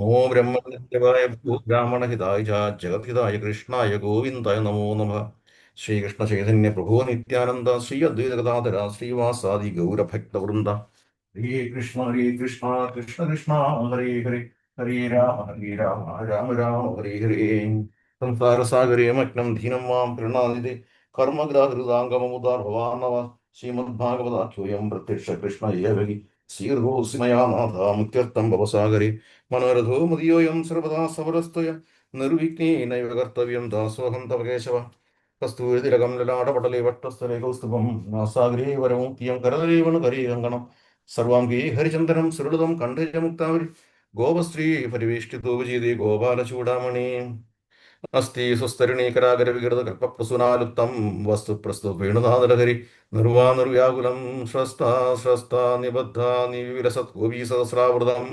നമോ ബ്രഹ്മണിത്യായ ബ്രാഹ്മണഹിതായ ജഗദ്ഹിതായ കൃഷ്ണായ ഗോവിന്ദായ നമോ നമഃ. ശ്രീകൃഷ്ണ ചൈതന്യ പ്രഭോ നിത്യാനന്ദ ശ്രീ അദ്വൈത ഗദാധര ശ്രീവാസാദി ഗൗരഭക്തവൃന്ദ. ഹരേ കൃഷ്ണ കൃഷ്ണ കൃഷ്ണ ഹരേ ഹരേ, ഹരേ രാമ രാമ രാമ ഹരേ ഹരേ. സംസാരസാഗരേ മഗ്നം ധീനം മാം പ്രണാദിതേ കർമ്മഗ്രാഹൃതാംഗമമുദാർ ഭവാനവ. ശ്രീമദ്ഭാഗവതാഖ്യോയം പ്രത്യക്ഷ കൃഷ്ണ ഏവകി ശ്രീർഗോസി മയാ നാഥ മുക്ത്യർത്ഥം ഭവസാഗരേ. മനോരഥോ മതിയോയം സർവദാ സവരസ്തയ നിർവിഘ്നേനൈവ കർത്തവ്യം ദാസോഹം തവ കേശവ. കസ്തൂരിതിലകം ലലാടപടലേ വട്ടസ്ഥലേ കൗസ്തുഭം നാസാഗ്രേ വരമൂർത്തിയം കരതലേവണ കരീകങ്കണം സർവാംഗീ ഹരിചന്ദനം സുരളിതം കണ്ഠജമുക്താവരി ഗോപശ്രീ പരിവേഷ്ടിതോ വിജയതേ ഗോപാലചൂടാമണി. അസ്തി സ്വസ്തരുണീകരാഗരവികൃത കൽപ്പപ്രസൂനാലുപ്തം വസ്തു പ്രസ്തു വേണുനാഥലഹരി നിർവാനിർവ്യാകുലം സ്രസ്ത നിബദ്ധ നിവിലസത് ഗോപീ സഹസ്രാവൃതം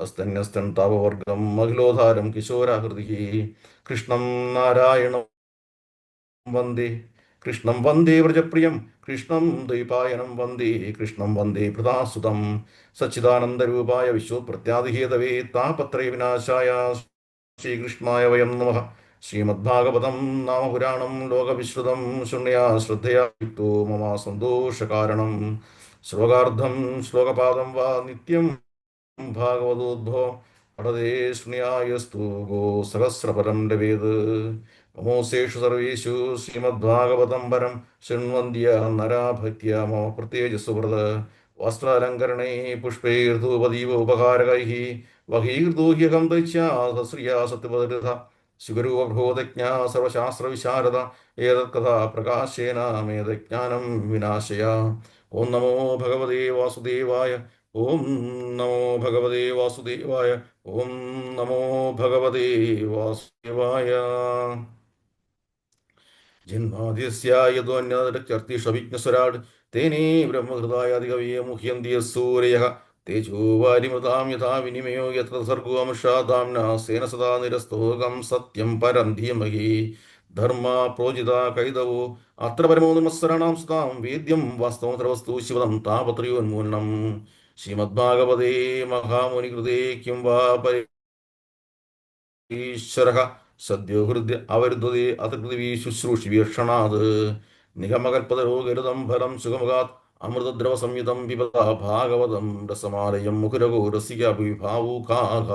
അസ്തന്യസ്തൻ താപവർഗം മഹിളോധാരം കിശോരാകൃതി കൃഷ്ണം നാരായണം വന്ദേ. കൃഷ്ണം വന്ദേ വ്രജപ്രിയം കൃഷ്ണം ദ്വൈപായനം വന്ദേ. കൃഷ്ണം വന്ദേ പ്രദാസുതം സച്ചിദാനന്ദരൂപായ വിശ്വപ്രത്യാദിഹേതവേ താപത്രയ വിനാശായ ശ്രീകൃഷ്ണായ വയം നമഃ. ശ്രീമദ്ഭാഗവതം നാമപുരാണം ലോകവിശ്രുതം ശൃണ്വയാ ശ്രദ്ധയാ യുക്തോ മമ സന്തോഷകാരണം. ശ്ലോകാർദ്ധം ശ്ലോകപാദം വാ നിത്യം ഭാഗവതോദ്ഭവം പടതേ ശൃണ്യായസ്തു ഗോ സഹസ്രഫലം ലഭേത്. നമോസേഷു സർവേഷു ശ്രീമദ്ഭാഗവതം പരം ശൃണ്വന്ത്യ നരാ ഭക്ത്യാ മമ പ്രത്യേജസുഹൃത്. വസ്ത്രാലങ്കരണൈ പുഷ്പൈർധൂപദീപ ഉപകാരകൈഃ വഹീർദോ ഹ്യഹം ദൈത്യാശ്രിയാ സത്യവദൃഥ. ശിഖരൂപഭൂതജ്ഞാ സർവശാസ്ത്രവിശാരദ ഏതത്കഥാ പ്രകാശേന മേധജ്ഞാനം വിനാശയ. ഓം നമോ ഭഗവതേ വാസുദേവായ. ഓം നമോ ഭഗവതേ വാസുദേവായ. ഓം നമോ ഭഗവതേ വാസുദേവായ. ജന്മാദ്യസ്യായതോന്യതരക്തർത്തിഷവിഘ്നസ്വരാട് തേനേ ബ്രഹ്മഹൃദായാദികവയെ മുഹ്യന്തി യസ്സൂരയഃ തേജോ വാരിമൃതാം യഥാ വിനിമയോ യത്ര സർഗോ അംശാദാംന സേന സദാ നിരസ്തോകം സത്യം പരം ധീമഹി. ധർമ്മ പ്രോജിത കൈതവോ അത്ര പരമോ നിർമ്മത്സരാണാം സുതാം വേദ്യം വാസ്തവം സർവസ്തു ശിവദം താപത്രയോന്മൂലനം. ശ്രീമദ്ഭാഗവതേ മഹാമുനികൃതേ കിം വാ ഈശ്വരഃ സദ്യോ ഹൃദ്യ അവരുദ്ധതേ അതൃപൃഥിവീ ശുശ്രൂഷി വീക്ഷണാത്. നിഗമകൽപ്പതരോ ഗരുദം ഫലം സുഖമുഖാത് അമൃതദ്രവ സംയുതം പിബത ഭാഗവതം രസമാലയം മുകുരകോ രസികാഭിഭാവുകാഃ.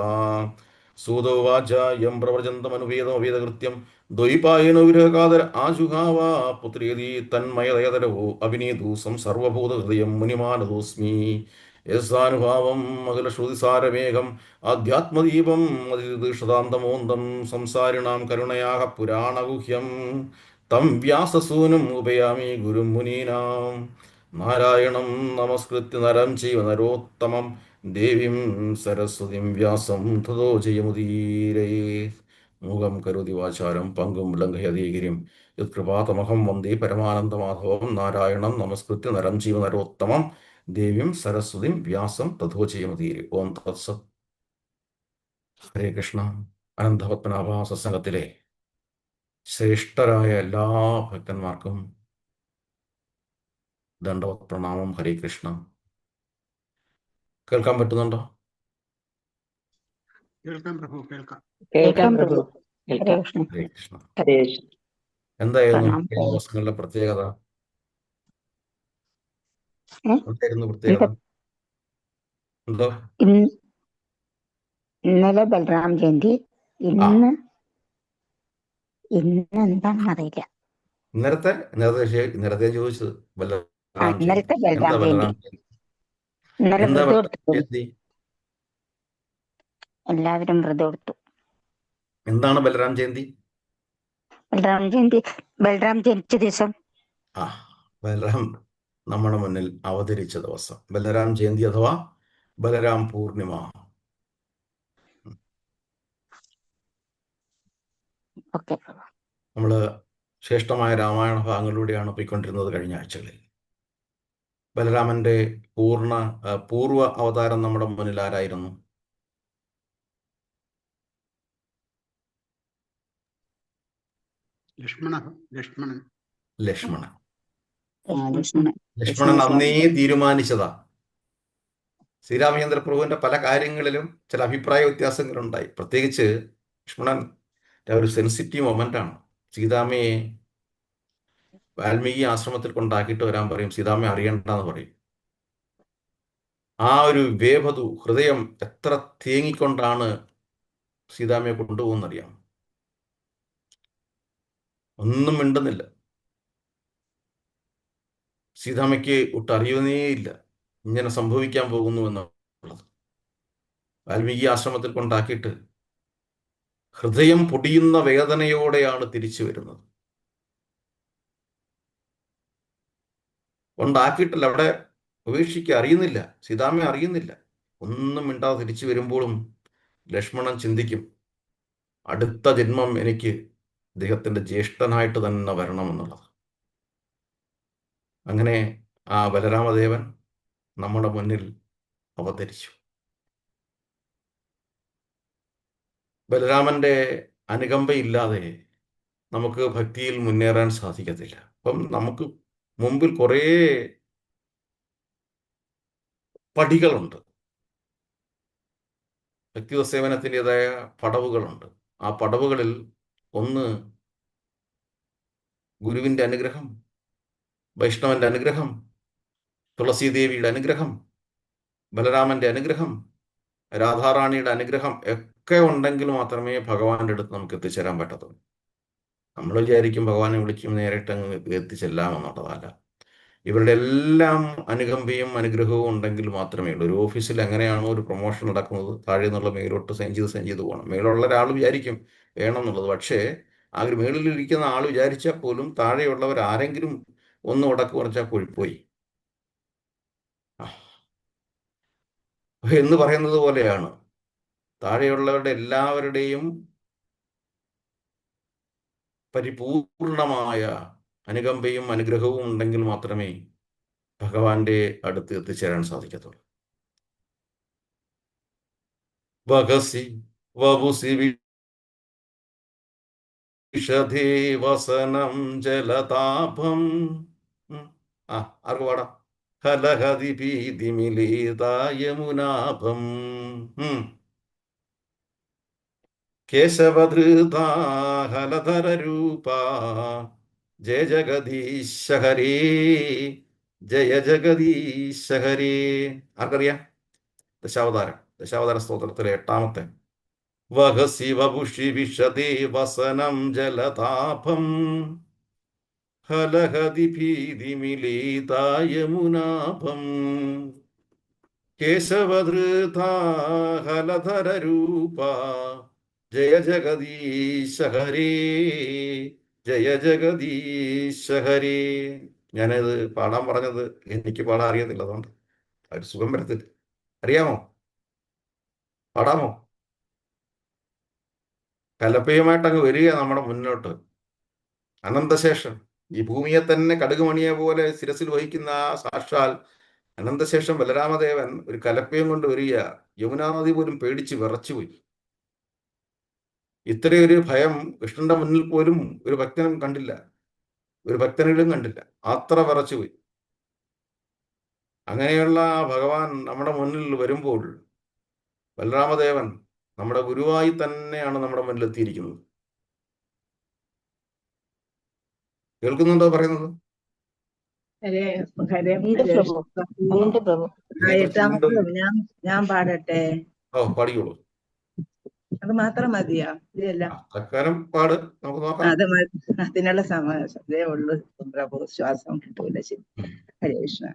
സൂതോവാച യം പ്രവ്രജന്തമനുവേദമവേദകൃത്യം ദ്വൈപായനോ വിരഹകാതര ആജുഹാവ പുത്രീതി തന്മയതയതരോ അഭിനീതു സർവഭൂതഹൃദയം മുനിമാനതോസ്മി. യസ്സാനുഭാവം അഖിലശ്രുതിസാരമേഘം ആധ്യാത്മദീപം അതിദീർഷതാന്തമോന്തം സംസാരിണാം കരുണയാः പുരാണഗുഹ്യം തം വ്യാസസൂനും ഉപയാമി ഗുരും മുനീനാം. നാരായണം നമസ്കൃത്യ നരം ചൈവ നരോത്തമം ദേവീം സരസ്വതിം വ്യാസം തതോ ജയമുദീരയേ. മൂകം കരോതി വാചാരം പങ്കും ലംഘയതീഗിരിം യത്കൃപാതമഹം വന്ദേ പരമാനന്ദമാധവം. നാരായണം നമസ്കൃത്യ നരം ചൈവ നരോത്തമം ദേവീം സരസ്വതിം വ്യാസം തഥോ ജയമുദീരയേ. ഓം തത്സത്. ഹരേ കൃഷ്ണ. അനന്തപത്മനാഭ സത്സംഗത്തിലെ ശ്രേഷ്ഠരായ എല്ലാ ഭക്തന്മാർക്കും ദണ്ഡവത് പ്രണാമം. ഹരേ കൃഷ്ണ. കേൾക്കാൻ പറ്റുന്നുണ്ടോ? കേൾക്കാം പ്രഭു, കേൾക്കാം. കേൾക്കാം പ്രഭു. ഹരേ കേൾക്കാം. കൃഷ്ണ. ഹരേ കൃഷ്ണ. ഹരേ കൃഷ്ണ. എന്തായിരുന്നു പ്രണാമം. കഴിഞ്ഞ ദിവസങ്ങളുടെ പ്രത്യേകത? ഏ? എന്തായിരുന്നു പ്രത്യേകത? എന്തോ ഇന്നലെ ബലറാം ജയന്തി. ഇന്ന് എന്താണെന്ന് അറിയില്ല. ഇന്നലത്തെ ചോദിച്ചത് ബലറാം ജയന്തി. ഇന്നലത്തെ എന്താ ബലറാം ബലറാം ജയന്തി. ജയന്തി? ഇന്നലെ എന്താ വ്രതം ബലറാം എടുത്തു. ജയന്തി? എല്ലാവരും വ്രതം എടുത്തു. എന്താണ് ബലറാം ജയന്തി? ബലറാം ജനിച്ച ദിവസം. ബലറാം നമ്മുടെ മുന്നിൽ അവതരിച്ച ദിവസം ബലറാം ജയന്തി അഥവാ ബലറാം പൂർണിമ. ഓക്കെ. നമ്മള് ശ്രേഷ്ഠമായ രാമായണ ഭാഗങ്ങളിലൂടെയാണ് പോയിക്കൊണ്ടിരുന്നത് കഴിഞ്ഞ ആഴ്ചകളിൽ. ബലരാമന്റെ പൂർവ അവതാരം നമ്മുടെ മുന്നിൽ ആരായിരുന്നു? ലക്ഷ്മണൻ. ലക്ഷ്മണൻ അന്നേ തീരുമാനിച്ചതാ. ശ്രീരാമചന്ദ്ര പ്രഭുവിന്റെ പല കാര്യങ്ങളിലും ചില അഭിപ്രായ വ്യത്യാസങ്ങളുണ്ടായി. പ്രത്യേകിച്ച് ലക്ഷ്മണൻ ഒരു സെൻസിറ്റീവ് മൊമെന്റ് ആണ്. സീതാമ്മയെ വാൽമീകി ആശ്രമത്തിൽ കൊണ്ടാക്കിയിട്ട് വരാൻ പറയും, സീതാമ്മയെ അറിയണ്ടെന്ന് പറയും. ആ ഒരു വേപതു ഹൃദയം എത്ര തേങ്ങിക്കൊണ്ടാണ് സീതാമ്മയെ കൊണ്ടുപോകുന്നറിയാം. ഒന്നും മിണ്ടുന്നില്ല. സീതാമ്മയ്ക്ക് ഒട്ടറിയുന്നേയില്ല ഇങ്ങനെ സംഭവിക്കാൻ പോകുന്നു എന്നുള്ളത്. വാൽമീകി ആശ്രമത്തിൽ കൊണ്ടാക്കിയിട്ട് ഹൃദയം പൊടിയുന്ന വേദനയോടെയാണ് തിരിച്ചു വരുന്നത്. കൊണ്ടാക്കിയിട്ടില്ല, അവിടെ ഉപേക്ഷിക്കുക, അറിയുന്നില്ല, സീതാമ്മ അറിയുന്നില്ല. ഒന്നും മിണ്ടാതെ തിരിച്ചു വരുമ്പോഴും ലക്ഷ്മണൻ ചിന്തിക്കും, അടുത്ത ജന്മം എനിക്ക് അദ്ദേഹത്തിന്റെ ജ്യേഷ്ഠനായിട്ട് തന്നെ വരണമെന്നുള്ളത്. അങ്ങനെ ആ ബലരാമദേവൻ നമ്മുടെ മുന്നിൽ അവതരിച്ചു. ബലരാമന്റെ അനുകമ്പയില്ലാതെ നമുക്ക് ഭക്തിയിൽ മുന്നേറാൻ സാധിക്കത്തില്ല. അപ്പം നമുക്ക് മുമ്പിൽ കുറേ പടികളുണ്ട്, വ്യക്തിത്വ സേവനത്തിൻ്റെതായ പടവുകളുണ്ട്. ആ പടവുകളിൽ ഒന്ന് ഗുരുവിൻ്റെ അനുഗ്രഹം, വൈഷ്ണവന്റെ അനുഗ്രഹം, തുളസീദേവിയുടെ അനുഗ്രഹം, ബലരാമന്റെ അനുഗ്രഹം, രാധാറാണിയുടെ അനുഗ്രഹം ഒക്കെ ഉണ്ടെങ്കിൽ മാത്രമേ ഭഗവാന്റെ അടുത്ത് നമുക്ക് എത്തിച്ചേരാൻ പറ്റത്തുള്ളൂ. നമ്മൾ വിചാരിക്കും ഭഗവാനെ വിളിക്കും നേരിട്ട് അങ്ങ് എത്തിച്ചെല്ലാമെന്നുള്ളതല്ല. ഇവരുടെ എല്ലാം അനുകമ്പയും അനുഗ്രഹവും ഉണ്ടെങ്കിൽ മാത്രമേ ഉള്ളൂ. ഒരു ഓഫീസിൽ എങ്ങനെയാണോ ഒരു പ്രൊമോഷൻ നടക്കുന്നത്, താഴെ നിന്നുള്ള മേലോട്ട് സൈൻ ചെയ്ത് പോകണം. മേലുള്ള ഒരാൾ വിചാരിക്കും വേണം എന്നുള്ളത്, പക്ഷേ ആ ഒരു മേളിലിരിക്കുന്ന ആൾ വിചാരിച്ചാൽ പോലും താഴെയുള്ളവർ ആരെങ്കിലും ഒന്ന് ഉടക്ക് കുറച്ചാൽ പോയി എന്ന് പറയുന്നത് പോലെയാണ്. താഴെയുള്ളവരുടെ എല്ലാവരുടെയും പരിപൂർണമായ അനുകമ്പയും അനുഗ്രഹവും ഉണ്ടെങ്കിൽ മാത്രമേ ഭഗവാന്റെ അടുത്ത് എത്തിച്ചേരാൻ സാധിക്കത്തുള്ളൂ. വകസി വപുസി വിഷധേ വസനം ജലതാപം. ആർക്ക് പാടാം? ഹലഹതി ഭീതിമിലേതായമുനാഭം കേശവധൃതാ ഹലധര രൂപ ജയ ജഗദീശ ഹരേ, ജയ ജഗദീശ ഹരേ. ആർക്കറിയാം? ദശാവതാര സ്തോത്രത്തിലെ 8-ാമത്തെ. വഹസി വപുഷി വിശദേ വസനം ജലതാപം ഹലഹതി ഭീതിമിലേതായമുനാഭം കേശവധൃതാ ഹലധര രൂപ ജയ ജഗദീശ ഹരേ, ജയ ജഗദീശ ഹരേ. ഞാനത് പാടാൻ പറഞ്ഞത് എനിക്ക് പാടാൻ അറിയത്തില്ല, അതുകൊണ്ട് ഒരു സുഖം വരത്തില്ല. അറിയാമോ? പാടാമോ? കലപ്പയുമായിട്ട് അങ്ങ് വരിക നമ്മുടെ മുന്നോട്ട്. അനന്തശേഷൻ, ഈ ഭൂമിയെ തന്നെ കടുകുമണിയെ പോലെ ശിരസിൽ വഹിക്കുന്ന ആ സാക്ഷാൽ അനന്തശേഷം ബലരാമദേവൻ ഒരു കലപ്പയും കൊണ്ട് വരിക. യമുനാ നദി പോലും പേടിച്ച് വിറച്ചുപോയി. ഇത്രയൊരു ഭയം കൃഷ്ണന്റെ മുന്നിൽ പോലും ഒരു ഭക്തനും കണ്ടില്ല, ഒരു ഭക്തനിലും കണ്ടില്ല. അത്ര വിറച്ചുപോയി. അങ്ങനെയുള്ള ഭഗവാൻ നമ്മുടെ മുന്നിൽ വരുമ്പോൾ ബലരാമദേവൻ നമ്മുടെ ഗുരുവായി തന്നെയാണ് നമ്മുടെ മുന്നിൽ എത്തിയിരിക്കുന്നത്. കേൾക്കുന്നുണ്ടോ പറയുന്നത്? ഞാൻ പാടട്ടെ? പാടിക്കോളൂ. അത് മാത്രം മതിയോ? ഇല്ല, പാട്, നമുക്ക് നോക്കാം. അതിനുള്ള സമയേ ഉള്ളൂ പ്രഭു, ശ്വാസം കിട്ടൂല. ശരി. ഹരേ കൃഷ്ണ.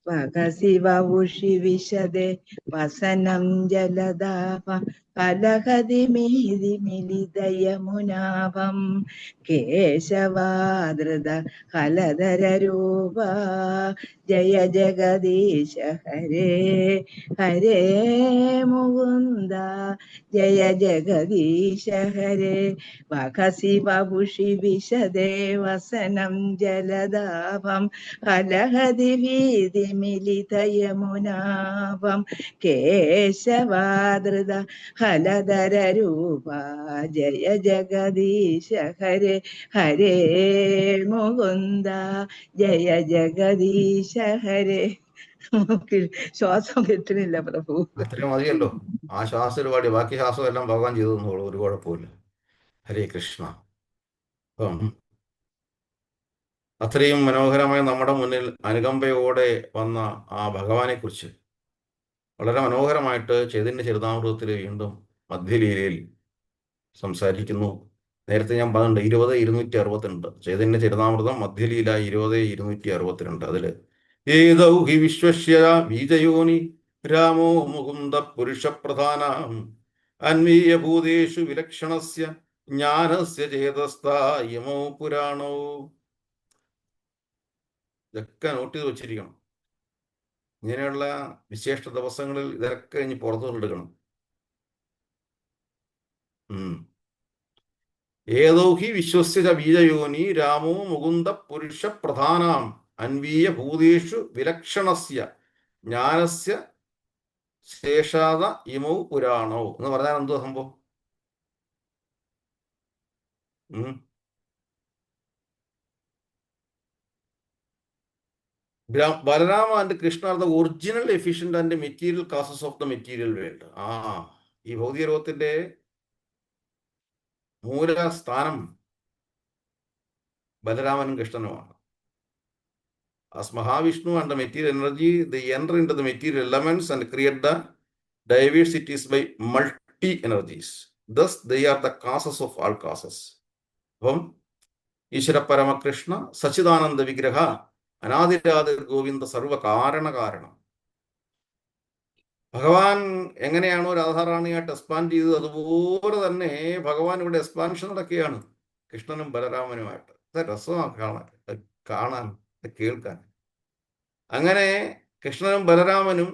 വകശിവഷി വിശദേ വസനം ജലദാപ കലഹതി മീതി മിലിതയമുനാഭം കേശവാദൃത ഹലധര രൂപ ജയ ജഗദീശ ഹരേ, ഹരേ മുകുന്ദ ജയ ജഗദീശ ഹരേ. വകശിവഷി വിശദേ വസനം ജലദാപം കലഹതി ഭീതി മിലിതയമുനാഭം കേശവാദൃത ഹലധര രൂപ ജയ ജഗദീശ ഹരേ, ഹരേ മുകുന്ദ ജയ ജഗദീശ ഹരേ. ശ്വാസം കിട്ടുന്നില്ല പ്രഭു. അത്രയും മതിയല്ലോ. ആ ശ്വാസം ഒരു പാടി, ബാക്കി ശ്വാസം എല്ലാം ഭഗവാൻ ചെയ്തു തന്നോളൂ, ഒരു കുഴപ്പമില്ല. ഹരേ കൃഷ്ണ. അപ്പം അത്രയും മനോഹരമായി നമ്മുടെ മുന്നിൽ അനുകമ്പയോടെ വന്ന ആ ഭഗവാനെ കുറിച്ച് വളരെ മനോഹരമായിട്ട് ചൈതന്യ ചരിതാമൃതത്തിൽ വീണ്ടും മധ്യലീലയിൽ സംസാരിക്കുന്നു. നേരത്തെ ഞാൻ പറഞ്ഞിട്ടുണ്ട് 20,262 ചൈതന്യ ചരിതാമൃതം മധ്യലീല 20,262. അതിൽ ഏതൗ ഹി വിശ്വസ്യ ബീജയോനി രാമോ മുകുന്ദ പുരുഷ പ്രധാന അന്വീയ ഭൂതേഷു വിലക്ഷണസ്യ ജ്ഞാനസ്യ ചേതസ്ഥാ യമോ പുരാണോ. ഇതൊക്കെ നോട്ട് ചെയ്ത് വെച്ചിരിക്കണം. ഇങ്ങനെയുള്ള വിശേഷ ദിവസങ്ങളിൽ ഇതൊക്കെ ഇനി പുറത്തു കൊണ്ടെടുക്കണം. ഏതോ ഹി വിശ്വസ്യ ബീജയോനി രാമോ മുകുന്ദ പുരുഷ പ്രധാനാം അന്വീയ ഭൂതേഷു വിലക്ഷണസ്യ ജ്ഞാനസ്യ ശേഷാദ ഇമൗ പുരാണോ എന്ന് പറഞ്ഞാൽ എന്തോ സംഭവം? Balarama and Krishna are the original efficient and material causes of the material world. ഈ ഭൗതികലോകത്തിന്റെ മൂലസ്ഥാനം ബലരാമനും കൃഷ്ണനുമാണ്. As Mahavishnu and the material energy, they enter into the material elements and create the diversities by multi-energies. Thus, they are the causes of all causes. അപ്പം ഈശ്വര പരമകൃഷ്ണ സച്ചിദാനന്ദ വിഗ്രഹ അനാദിരാദ ഗോവിന്ദ സർവകാരണ കാരണം. ഭഗവാൻ എങ്ങനെയാണോ രാധാറാണിയായിട്ട് expand ചെയ്തത്, അതുപോലെ തന്നെ ഭഗവാൻ ഇവിടെ എക്സ്പാൻഷൻ നടക്കുകയാണ് കൃഷ്ണനും ബലരാമനുമായിട്ട്. രസമാണ് കാണാൻ കേൾക്കാൻ. അങ്ങനെ കൃഷ്ണനും ബലരാമനും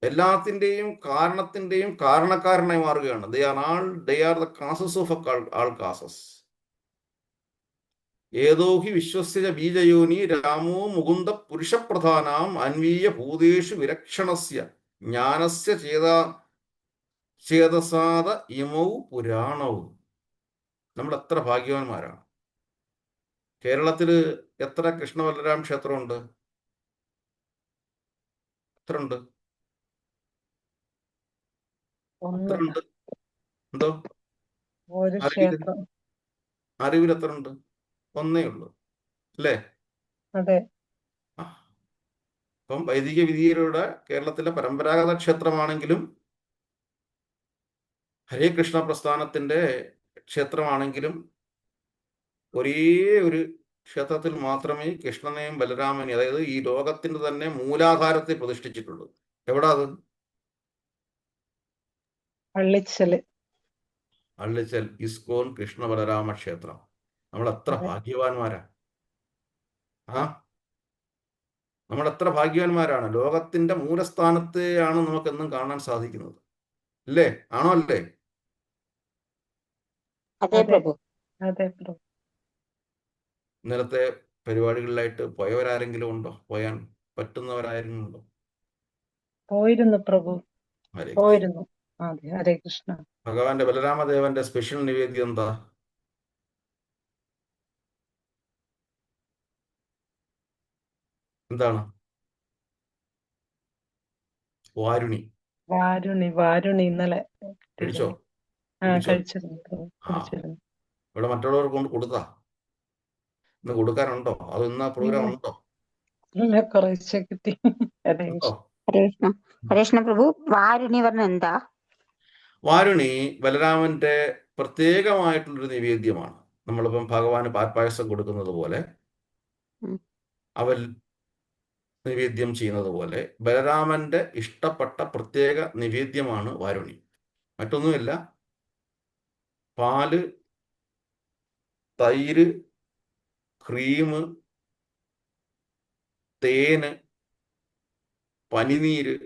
എല്ലാത്തിൻ്റെയും കാരണത്തിൻ്റെയും കാരണക്കാരനായി മാറുകയാണ്. they are the causes of all causes. ഏതോ ഹി വിശ്വസ്യ ബീജയോനി രാമോ മുകുന്ദ പുരുഷപ്രധാനാം അന്വീയ ഭൂതേഷു വിലക്ഷണസ്യ ജ്ഞാനസ്യ ചേതസാദ ഇമൗ പുരാണവും. നമ്മൾ എത്ര ഭാഗ്യവാന്മാരാണ്. കേരളത്തിൽ എത്ര കൃഷ്ണബലരാം ക്ഷേത്രമുണ്ട്? എത്ര ഉണ്ട്? എന്തോ അറിവിൽ എത്ര ഉണ്ട്? ഒന്നേ ഉള്ളൂ അല്ലേ? അതെ. അപ്പം വൈദിക വിധിയിലൂടെ കേരളത്തിലെ പരമ്പരാഗത ക്ഷേത്രമാണെങ്കിലും ഹരേ കൃഷ്ണ പ്രസ്ഥാനത്തിന്റെ ക്ഷേത്രമാണെങ്കിലും ഒരേ ഒരു ക്ഷേത്രത്തിൽ മാത്രമേ കൃഷ്ണനെയും ബലരാമനെയും, അതായത് ഈ ലോകത്തിന്റെ തന്നെ മൂലാധാരത്തെ പ്രതിഷ്ഠിച്ചിട്ടുള്ളൂ. എവിടാ അത്? അള്ളിച്ചൽ ഇസ്കോൻ കൃഷ്ണ ബലരാമ ക്ഷേത്രം. നമ്മൾ എത്ര ഭാഗ്യവാന്മാരാ! നമ്മൾ എത്ര ഭാഗ്യവാന്മാരാണ്. ലോകത്തിന്റെ മൂലസ്ഥാനത്തെയാണ് നമുക്കെന്നും കാണാൻ സാധിക്കുന്നത്. അല്ലേ? ആണോ അല്ലേ? ഇന്നലത്തെ പരിപാടികളിലായിട്ട് പോയവരാരെങ്കിലും ഉണ്ടോ? പോയാൻ പറ്റുന്നവരാരെങ്കിലും ഉണ്ടോ? പോയിരുന്നു പ്രഭു, പോയിരുന്നു. ഹരേ കൃഷ്ണ. ഭഗവാന്റെ ബലരാമദേവന്റെ സ്പെഷ്യൽ നിവേദ്യം എന്താ? എന്താണ്? വാരുണി. ഇന്നലെ കഴിച്ചോ? ഇവിടെ മറ്റുള്ളവർക്ക് കൊണ്ട് കൊടുത്താ? ഇന്ന് കൊടുക്കാനുണ്ടോ? അത് ഇന്ന് പ്രോഗ്രാം ഉണ്ടോ? കൃഷ്ണ പ്രഭു, വാരുണി പറഞ്ഞ എന്താ? വാരുണി ബലരാമന്റെ പ്രത്യേകമായിട്ടുള്ളൊരു നിവേദ്യമാണ്. നമ്മളിപ്പം ഭഗവാന് പാൽപ്പായസം കൊടുക്കുന്നത് പോലെ, അവൽ നിവേദ്യം ചെയ്യുന്നത് പോലെ ബലരാമന്റെ ഇഷ്ടപ്പെട്ട പ്രത്യേക നിവേദ്യമാണ് വാരുണി. മറ്റൊന്നുമില്ല, പാല്, തൈര്, ക്രീം, തേന്, പനിനീര്,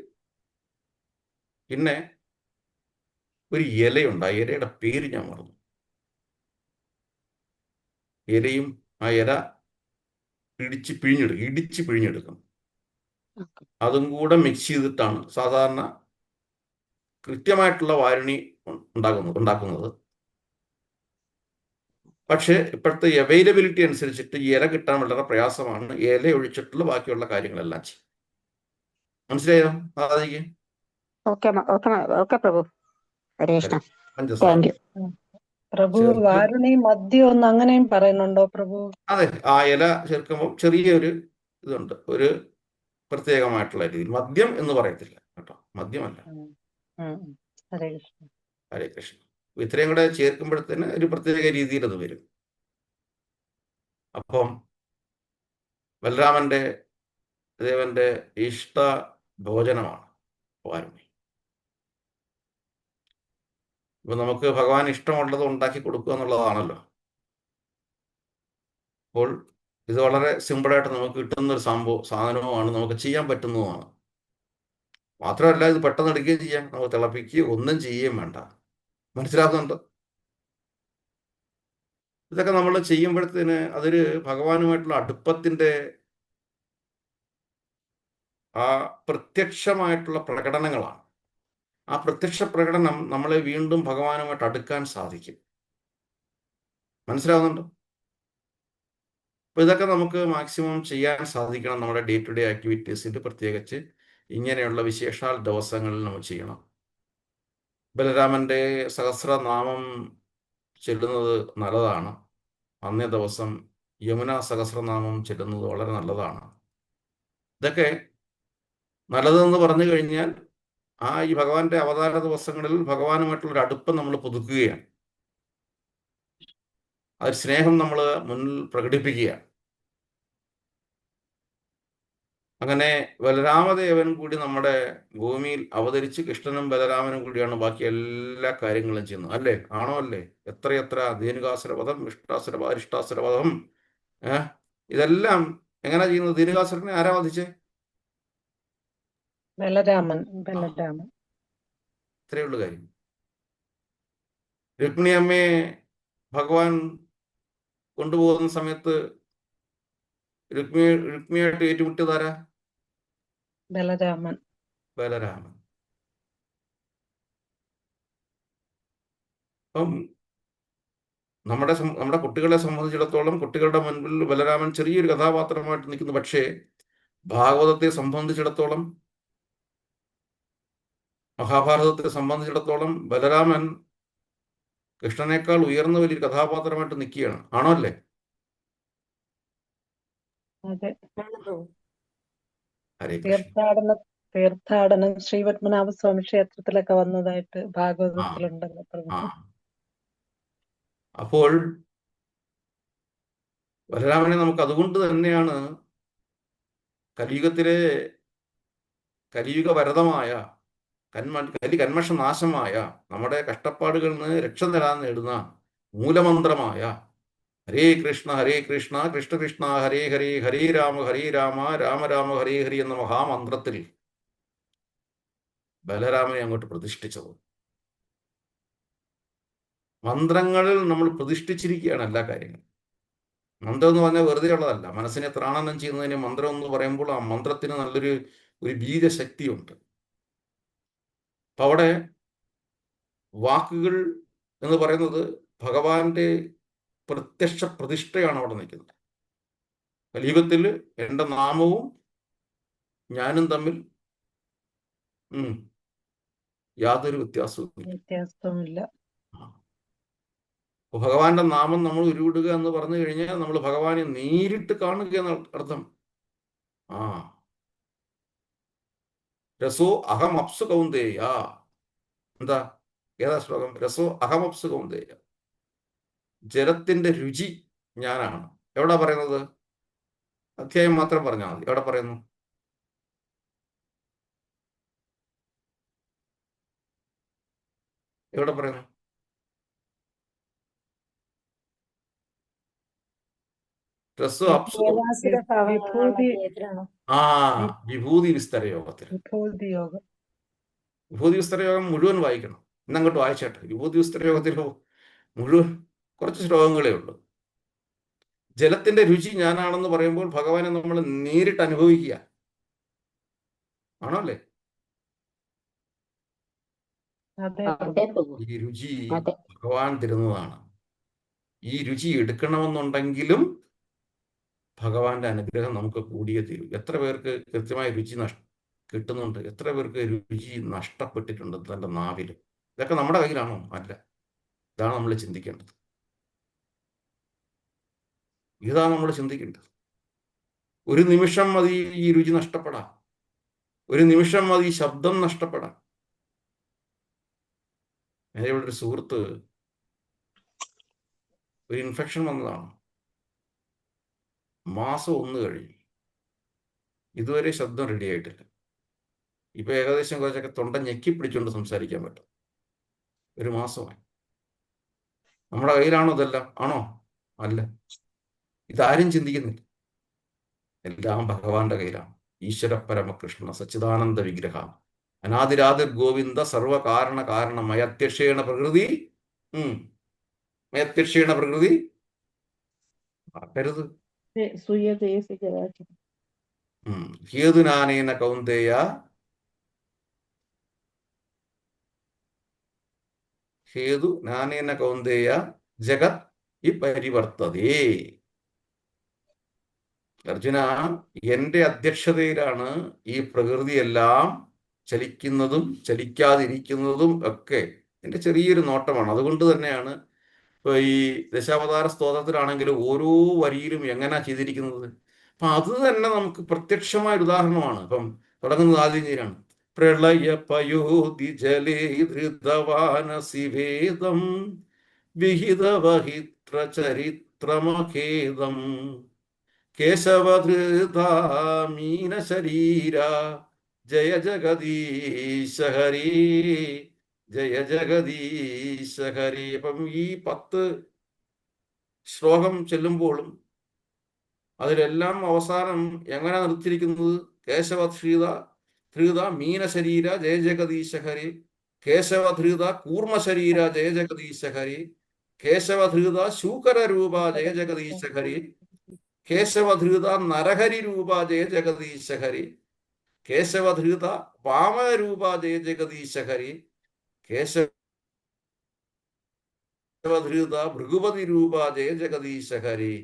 പിന്നെ ഒരു ഇലയുണ്ട്. ആ ഇലയുടെ പേര് ഞാൻ മറന്നു. ഇലയും ആ ഇല ഇടിച്ച് പിഴിഞ്ഞെടുക്കും. അതും കൂടെ മിക്സ് ചെയ്തിട്ടാണ് സാധാരണ കൃത്യമായിട്ടുള്ള വാരുണി ഉണ്ടാക്കുന്നത്. പക്ഷേ ഇപ്പോഴത്തെ അവൈലബിലിറ്റി അനുസരിച്ചിട്ട് ഈ ഇല കിട്ടാൻ വളരെ പ്രയാസമാണ്. ഇല ഒഴിച്ചിട്ടുള്ള ബാക്കിയുള്ള കാര്യങ്ങളെല്ലാം ചെയ്യും. മനസ്സിലായോ ആദിക്ക്? ഓക്കെ ഓക്കെ പ്രഭു. ഹരേ കൃഷ്ണ. പഞ്ചസാര താങ്ക് യു. പ്രഭു ചേർത്ത് വാരുണി മദ്യം ഒന്ന് അങ്ങനെയും പറയുന്നുണ്ടോ പ്രഭു? അതെ, ആ ഇല ചേർക്കുമ്പോൾ ചെറിയൊരു ഇതുണ്ട്, ഒരു പ്രത്യേകമായിട്ടുള്ള രീതിയിൽ. മദ്യം എന്ന് പറയത്തില്ല കേട്ടോ, മദ്യമല്ല. ഹരേ കൃഷ്ണ. ഹരേ കൃഷ്ണ. ഇത്രയും കൂടെ ചേർക്കുമ്പോഴത്തേന് ഒരു പ്രത്യേക രീതിയിൽ അത് വരും. അപ്പം ബലരാമന്റെ ദേവന്റെ ഇഷ്ട ഭോജനമാണ് വാരുണി. ഇപ്പൊ നമുക്ക് ഭഗവാൻ ഇഷ്ടമുള്ളത് ഉണ്ടാക്കി കൊടുക്കുക എന്നുള്ളതാണല്ലോ. അപ്പോൾ ഇത് വളരെ സിമ്പിളായിട്ട് നമുക്ക് കിട്ടുന്ന ഒരു സാധനവുമാണ്, നമുക്ക് ചെയ്യാൻ പറ്റുന്നതുമാണ്. മാത്രമല്ല ഇത് പെട്ടെന്ന് എടുക്കുകയും ചെയ്യാം, നമുക്ക് തിളപ്പിക്കുകയോ ഒന്നും ചെയ്യുകയും വേണ്ട. മനസ്സിലാക്കുന്നുണ്ടോ? ഇതൊക്കെ നമ്മൾ ചെയ്യുമ്പോഴത്തേന് അതൊരു ഭഗവാനുമായിട്ടുള്ള അടുപ്പത്തിൻ്റെ ആ പ്രത്യക്ഷമായിട്ടുള്ള പ്രകടനങ്ങളാണ്. ആ പ്രത്യക്ഷ പ്രകടനം നമ്മളെ വീണ്ടും ഭഗവാനുമായിട്ട് അടുക്കാൻ സാധിക്കും. മനസ്സിലാവുന്നുണ്ടോ? അപ്പോൾ ഇതൊക്കെ നമുക്ക് മാക്സിമം ചെയ്യാൻ സാധിക്കണം നമ്മുടെ ഡേ ടു ഡേ ആക്ടിവിറ്റീസിൽ, പ്രത്യേകിച്ച് ഇങ്ങനെയുള്ള വിശേഷാൽ ദിവസങ്ങളിൽ നമ്മൾ ചെയ്യണം. ബലരാമൻ്റെ സഹസ്രനാമം ചൊല്ലുന്നത് നല്ലതാണ്. അന്നേ ദിവസം യമുന സഹസ്രനാമം ചൊല്ലുന്നത് വളരെ നല്ലതാണ്. ഇതൊക്കെ നല്ലതെന്ന് പറഞ്ഞു കഴിഞ്ഞാൽ ഈ ഭഗവാന്റെ അവതാര ദിവസങ്ങളിൽ ഭഗവാനുമായിട്ടുള്ളൊരു അടുപ്പം നമ്മൾ പുതുക്കുകയാണ്. ആ സ്നേഹം നമ്മൾ മുന്നിൽ പ്രകടിപ്പിക്കുകയാണ്. അങ്ങനെ ബലരാമദേവൻ കൂടി നമ്മുടെ ഭൂമിയിൽ അവതരിച്ച് കൃഷ്ണനും ബലരാമനും കൂടിയാണ് ബാക്കി എല്ലാ കാര്യങ്ങളും ചെയ്യുന്നത്. അല്ലേ? ആണോ? അല്ലേ? എത്രയെത്ര ധേനുകാസുരവധം, ഇഷ്ടാസുര അരിഷ്ടാസുരവധം, ഇതെല്ലാം എങ്ങനെ ചെയ്യുന്നത്? ധേനുകാസുരനെ ആരാ വധിച്ചേ? ബലരാമൻ. ഇത്രയേ ഉള്ളൂ കാര്യം. രുക്മിണി അമ്മയെ ഭഗവാൻ കൊണ്ടുപോകുന്ന സമയത്ത് രുക്മിണിയായിട്ട് ഏറ്റുമുട്ടിയതാരാ? ബലരാമൻ. അപ്പം നമ്മുടെ കുട്ടികളെ സംബന്ധിച്ചിടത്തോളം കുട്ടികളുടെ മുൻപിൽ ബലരാമൻ ചെറിയൊരു കഥാപാത്രമായിട്ട് നിൽക്കുന്നു. പക്ഷേ ഭാഗവതത്തെ സംബന്ധിച്ചിടത്തോളം, മഹാഭാരതത്തെ സംബന്ധിച്ചിടത്തോളം ബലരാമൻ കൃഷ്ണനേക്കാൾ ഉയർന്ന വലിയൊരു കഥാപാത്രമായിട്ട് നിൽക്കുകയാണ്. ആണോ? അല്ലേ? അതെ. ഹരേ കൃഷ്ണ. തീർത്ഥാടനം ശ്രീപത്മനാഭ സ്വാമി ക്ഷേത്രത്തിലൊക്കെ വന്നതായിട്ട് ഭാഗവതത്തിലുണ്ടല്ലോ പ്രഭു. അപ്പോൾ ബലരാമനെ നമുക്ക് അതുകൊണ്ട് തന്നെയാണ് കലിയുഗ വരദമായ കന്മഷനാശമായ നമ്മുടെ കഷ്ടപ്പാടുകളിൽ നിന്ന് രക്ഷ നേടുന്ന മൂലമന്ത്രമായ ഹരേ കൃഷ്ണ കൃഷ്ണ കൃഷ്ണ ഹരേ ഹരേ, ഹരേ രാമ രാമ രാമ ഹരേ ഹരി എന്ന മഹാമന്ത്രത്തിൽ ബലരാമനെ അങ്ങോട്ട് പ്രതിഷ്ഠിച്ചത്. മന്ത്രങ്ങളിൽ നമ്മൾ പ്രതിഷ്ഠിച്ചിരിക്കുകയാണ് എല്ലാ കാര്യങ്ങളും. മന്ത്രം എന്ന് പറഞ്ഞാൽ വെറുതെ ഉള്ളതല്ല. മനസ്സിനെ ത്രാണനം ചെയ്യുന്നതിന് മന്ത്രം എന്ന് പറയുമ്പോൾ ആ മന്ത്രത്തിന് നല്ലൊരു ബീജശക്തിയുണ്ട്. അപ്പം അവിടെ വാക്കുകൾ എന്ന് പറയുന്നത് ഭഗവാന്റെ പ്രത്യക്ഷ പ്രതിഷ്ഠയാണ് അവിടെ നിൽക്കുന്നത്. കലിയുഗത്തിൽ എൻ്റെ നാമവും ഞാനും തമ്മിൽ യാതൊരു വ്യത്യാസവുമില്ല. ഭഗവാന്റെ നാമം നമ്മൾ ഉരുവിടുക എന്ന് പറഞ്ഞു കഴിഞ്ഞാൽ നമ്മൾ ഭഗവാനെ നേരിട്ട് കാണുക എന്ന അർത്ഥം. രസോ അഹമപ്സു കൗന്ദേയ. എന്താ? ഏതാ ശ്ലോകം? രസോ അഹമപ്സു കൗന്ദേയ. ജലത്തിന്റെ രുചി ഞാനാണ്. എവിടാ പറയുന്നത്? അധ്യായം മാത്രം പറഞ്ഞാൽ മതി. എവിടെ പറയുന്നു? എവിടെ പറയുന്നു? രസോ അപ്സു വിഭൂതി വിസ്തര യോഗത്തിൽ. വിഭൂതി വിസ്തര യോഗം മുഴുവൻ വായിക്കണം. ഇന്നങ്ങോട്ട് വായിച്ചേട്ടെ. വിഭൂതി വിസ്തര യോഗത്തിൽ മുഴുവൻ കുറച്ച് ശ്ലോകങ്ങളേ ഉള്ളൂ. ജലത്തിന്റെ രുചി ഞാനാണെന്ന് പറയുമ്പോൾ ഭഗവാനെ നമ്മൾ നേരിട്ട് അനുഭവിക്കുക. ആണോ? അല്ലേ? ഈ രുചി ഭഗവാൻ തരുന്നതാണ്. ഈ രുചി എടുക്കണമെന്നുണ്ടെങ്കിലും ഭഗവാന്റെ അനുഗ്രഹം നമുക്ക് കൂടിയേ തീരൂ. എത്ര പേർക്ക് കൃത്യമായ രുചി കിട്ടുന്നുണ്ട്? എത്ര പേർക്ക് രുചി നഷ്ടപ്പെട്ടിട്ടുണ്ട് തൻ്റെ നാവിൽ? ഇതൊക്കെ നമ്മുടെ കയ്യിലാണോ? അല്ല. ഇതാണ് നമ്മൾ ചിന്തിക്കേണ്ടത്. ഇതാണ് നമ്മൾ ചിന്തിക്കേണ്ടത്. ഒരു നിമിഷം മതി ഈ രുചി നഷ്ടപ്പെടാം. ഒരു നിമിഷം മതി ശബ്ദം നഷ്ടപ്പെടാം. എൻ്റെ ഇവിടെ ഒരു സുഹൃത്ത് ഒരു ഇൻഫെക്ഷൻ വന്നതാണ്. മാസം 1 കഴിഞ്ഞു, ഇതുവരെ ശബ്ദം റെഡി ആയിട്ടില്ല. ഇപ്പൊ ഏകദേശം കുറച്ചൊക്കെ തൊണ്ട ഞെക്കി പിടിച്ചുകൊണ്ട് സംസാരിക്കാൻ പറ്റും. 1 മാസമായി. നമ്മുടെ കയ്യിലാണോ ഇതെല്ലാം? ആണോ? അല്ല. ഇതാരും ചിന്തിക്കുന്നില്ല. എല്ലാം ഭഗവാന്റെ കയ്യിലാണ്. ഈശ്വര പരമകൃഷ്ണ സച്ചിദാനന്ദ വിഗ്രഹ അനാദിരാതിർ ഗോവിന്ദ സർവകാരണ കാരണം മയത്യക്ഷേണ പ്രകൃതി മയത്യക്ഷേണ പ്രകൃതി ആക്കരുത്. ഹേതുനാനേന കൗന്ദേയ ഹേതുനാനേന കൗന്ദേയ ജഗത് ഈ പരിവർത്തതേ. അർജുന, എൻ്റെ അധ്യക്ഷതയിലാണ് ഈ പ്രകൃതിയെല്ലാം ചലിക്കുന്നതും ചലിക്കാതിരിക്കുന്നതും ഒക്കെ. എൻ്റെ ചെറിയൊരു നോട്ടമാണ്. അതുകൊണ്ട് തന്നെയാണ് ഇപ്പൊ ഈ ദശാവതാര സ്തോത്രത്തിലാണെങ്കിലും ഓരോ വരിയിലും എങ്ങനെയാ ചെയ്തിരിക്കുന്നത്. അപ്പൊ അത് തന്നെ നമുക്ക് പ്രത്യക്ഷമായ ഒരു ഉദാഹരണമാണ്. ഇപ്പം തുടങ്ങുന്നത് ആദ്യം ചെയ്യാണ്. പ്രളയ പയോധി ജലേ ധൃതവാനസി വേദം വിഹിതവഹിത്ര ചരിത്രമഖേദം കേശവധൃതാമീന ശരീര ജയ ജഗദീശ ഹരി ജയ ജഗദീശ ഹരി. അപ്പം ഈ 10 ശ്ലോകം ചെല്ലുമ്പോഴും അതിലെല്ലാം അവസാനം എങ്ങനെ നിർത്തിയിരിക്കുന്നത്? കേശവധൃത മീന ശരീര ജയ ജഗദീശ ഹരി, കേശവധൃത കൂർമ്മ ശരീര ജയ ജഗദീശ ഹരി, കേശവധൃത ശൂകര രൂപ ജയ ജഗദീശ ഹരി, കേശവധൃത നരഹരി രൂപ ജയ ജഗദീശ ഹരി, കേശവധൃത വാമരൂപ ജയ ജഗദീശ ഹരി, കേശവധൃത ഭൃഗുപതി രൂപ ജയ ജഗദീശ ഹരി,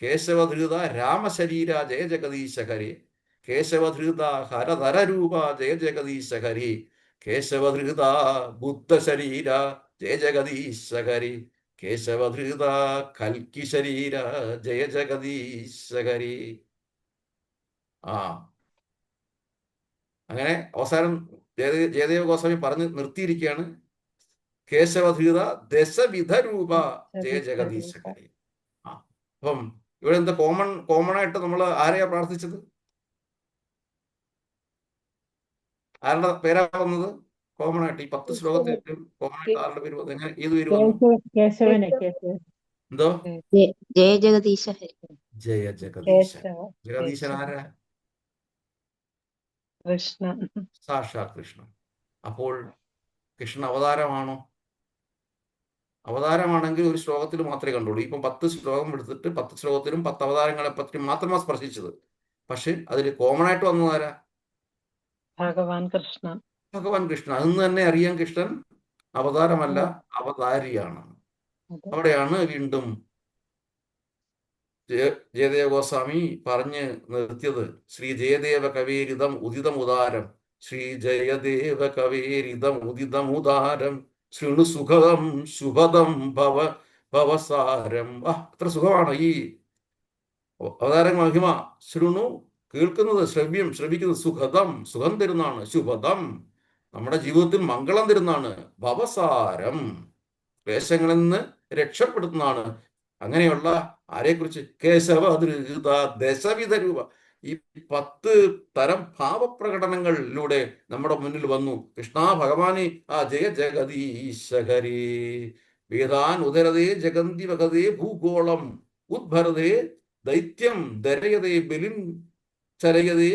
കേശവധൃത രാമശരീര ജയ ജഗദീശ ഹരി, കേശവധൃത ഹരധര രൂപ ജയ ജഗദീശ ഹരി, കേശവധൃത ബുദ്ധ ശരീര ജയ ജഗദീശ ഹരി, കേശവധൃത കൽക്കി ശരീര ജയ ജഗദീശ ഹരി. അങ്ങനെ അവസാനം ജയദേവ ഗോസ്വാമി പറഞ്ഞ് നിർത്തിയിരിക്കുകയാണ്. കേശവധൃത ദശവിധ രൂപ ജയ ജഗദീശ ഹരി. അപ്പം ഇവിടെ എന്താ കോമൺ ആയിട്ട് നമ്മൾ ആരെയാ പ്രാർത്ഥിച്ചത്? ആരുടെ പേരാ വന്നത്? കോമൺ ആയിട്ട് ഈ 10 ശ്ലോകത്തിൽ കോമൺ ആയിട്ട് ആരുടെ പേര് വന്നു? എങ്ങനെ ഏത് പേര് വന്നു? എന്തോ? ജയ ജഗദീശ ഹരി. ജയ ജഗദീശ. ജഗദീശൻ ആരാ? കൃഷ്ണൻ, സാക്ഷാത് കൃഷ്ണൻ. അപ്പോൾ കൃഷ്ണ അവതാരമാണോ? അവതാരമാണെങ്കിൽ ഒരു ശ്ലോകത്തിൽ മാത്രമേ കണ്ടുള്ളൂ. ഇപ്പം 10 ശ്ലോകം എടുത്തിട്ട് 10 ശ്ലോകത്തിലും 10 അവതാരങ്ങളെ പറ്റി മാത്രമാണ് സ്പർശിച്ചത്. പക്ഷെ അതിൽ കോമൺ ആയിട്ട് വന്നതാരാ? ഭഗവാൻ കൃഷ്ണൻ. ഭഗവാൻ കൃഷ്ണൻ. അതെന്ന് തന്നെ അറിയാം, കൃഷ്ണൻ അവതാരമല്ല അവതാരിയാണ്. അവിടെയാണ് വീണ്ടും ജയദേവ ഗോസ്വാമി പറഞ്ഞ് നിർത്തിയത്. ശ്രീ ജയദേവ കവേരിതം ഉദിതമുദാരം, ശ്രീ ജയദേവ കവേരിതം ഉദിതമുദാരം, ശൃണു സുഖം ശുഭദം ഭവസാരം. അത്ര സുഖമാണ് ഈ അവതാര മഹിമ. ശൃണു കേൾക്കുന്നത്, ശ്രവിക്കുന്നത്, സുഖദം സുഖം തരുന്നതാണ്, ശുഭദം നമ്മുടെ ജീവിതത്തിൽ മംഗളം തരുന്നതാണ്, ഭവസാരം ക്ലേശങ്ങളിൽ നിന്ന് രക്ഷപ്പെടുത്തുന്നതാണ്. അങ്ങനെയുള്ള ആരെക്കുറിച്ച്? കേശവധൃത ദശവിധ രൂപ. ഈ 10 തരം ഭാവപ്രകടനങ്ങളിലൂടെ നമ്മുടെ മുന്നിൽ വന്നു. കൃഷ്ണ ഭഗവാനെ ജയ ജഗദീശ ഹരി. വേദാൻ ഉദരതേ ജഗന്തി വകതേ ഭൂഗോളം ഉദ്ഭരതേ ദൈത്യം ദരയതേ ബലിൻ ചരയതേ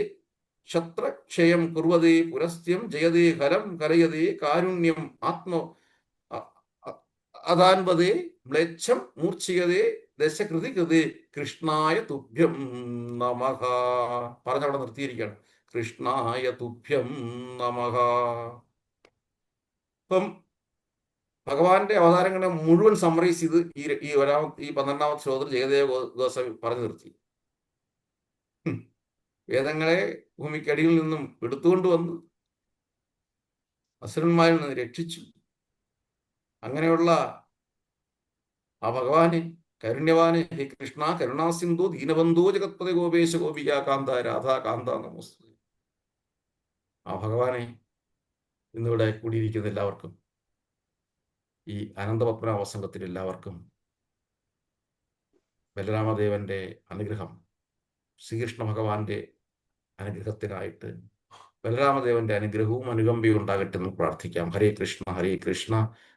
ക്ഷത്രക്ഷയം കുർവതേ പുരസ്ത്യം ജയതേ ഹരം കലയതേ കാരുണ്യം ആത്മ അതാൻവതേ മ്ലേച്ഛം മൂർച്ഛയതേ ദശകൃതി കൃതേ കൃഷ്ണായ തുഭ്യം നമഃ. പറഞ്ഞവിടെ നിർത്തിയിരിക്കുകയാണ്. കൃഷ്ണായ തുഭ്യം നമഃ. അപ്പം ഭഗവാന്റെ അവതാരങ്ങളെ മുഴുവൻ സമ്മറൈസ് ചെയ്ത് ഈ 12ാമത്തെ ശ്ലോകത്തിൽ ജയദേവ ഗോസ്വാമി പറഞ്ഞു നിർത്തി. വേദങ്ങളെ ഭൂമിക്കടിയിൽ നിന്നും എടുത്തുകൊണ്ടുവന്ന് അസുരന്മാരിൽ നിന്ന് രക്ഷിച്ചു. അങ്ങനെയുള്ള ആ ഭഗവാനെ, കരുണ്യവാനെ, ഹേ കൃഷ്ണ കരുണാസിന്ധു ദീനബന്ധു ജഗത്പതി ഗോപേശ ഗോപിക കാന്ത രാധാ കാന്ത നമസ്തേ. ആ ഭഗവാനെ ഇന്നിവിടെ കൂടിയിരിക്കുന്ന എല്ലാവർക്കും, ഈ അനന്തപത്മനാഭ സംഘത്തിൽ എല്ലാവർക്കും ബലരാമദേവന്റെ അനുഗ്രഹം, ശ്രീകൃഷ്ണ ഭഗവാന്റെ അനുഗ്രഹത്തിനായിട്ട് ബലരാമദേവന്റെ അനുഗ്രഹവും അനുകമ്പയും ഉണ്ടാകട്ടെ എന്ന് പ്രാർത്ഥിക്കാം. ഹരേ കൃഷ്ണ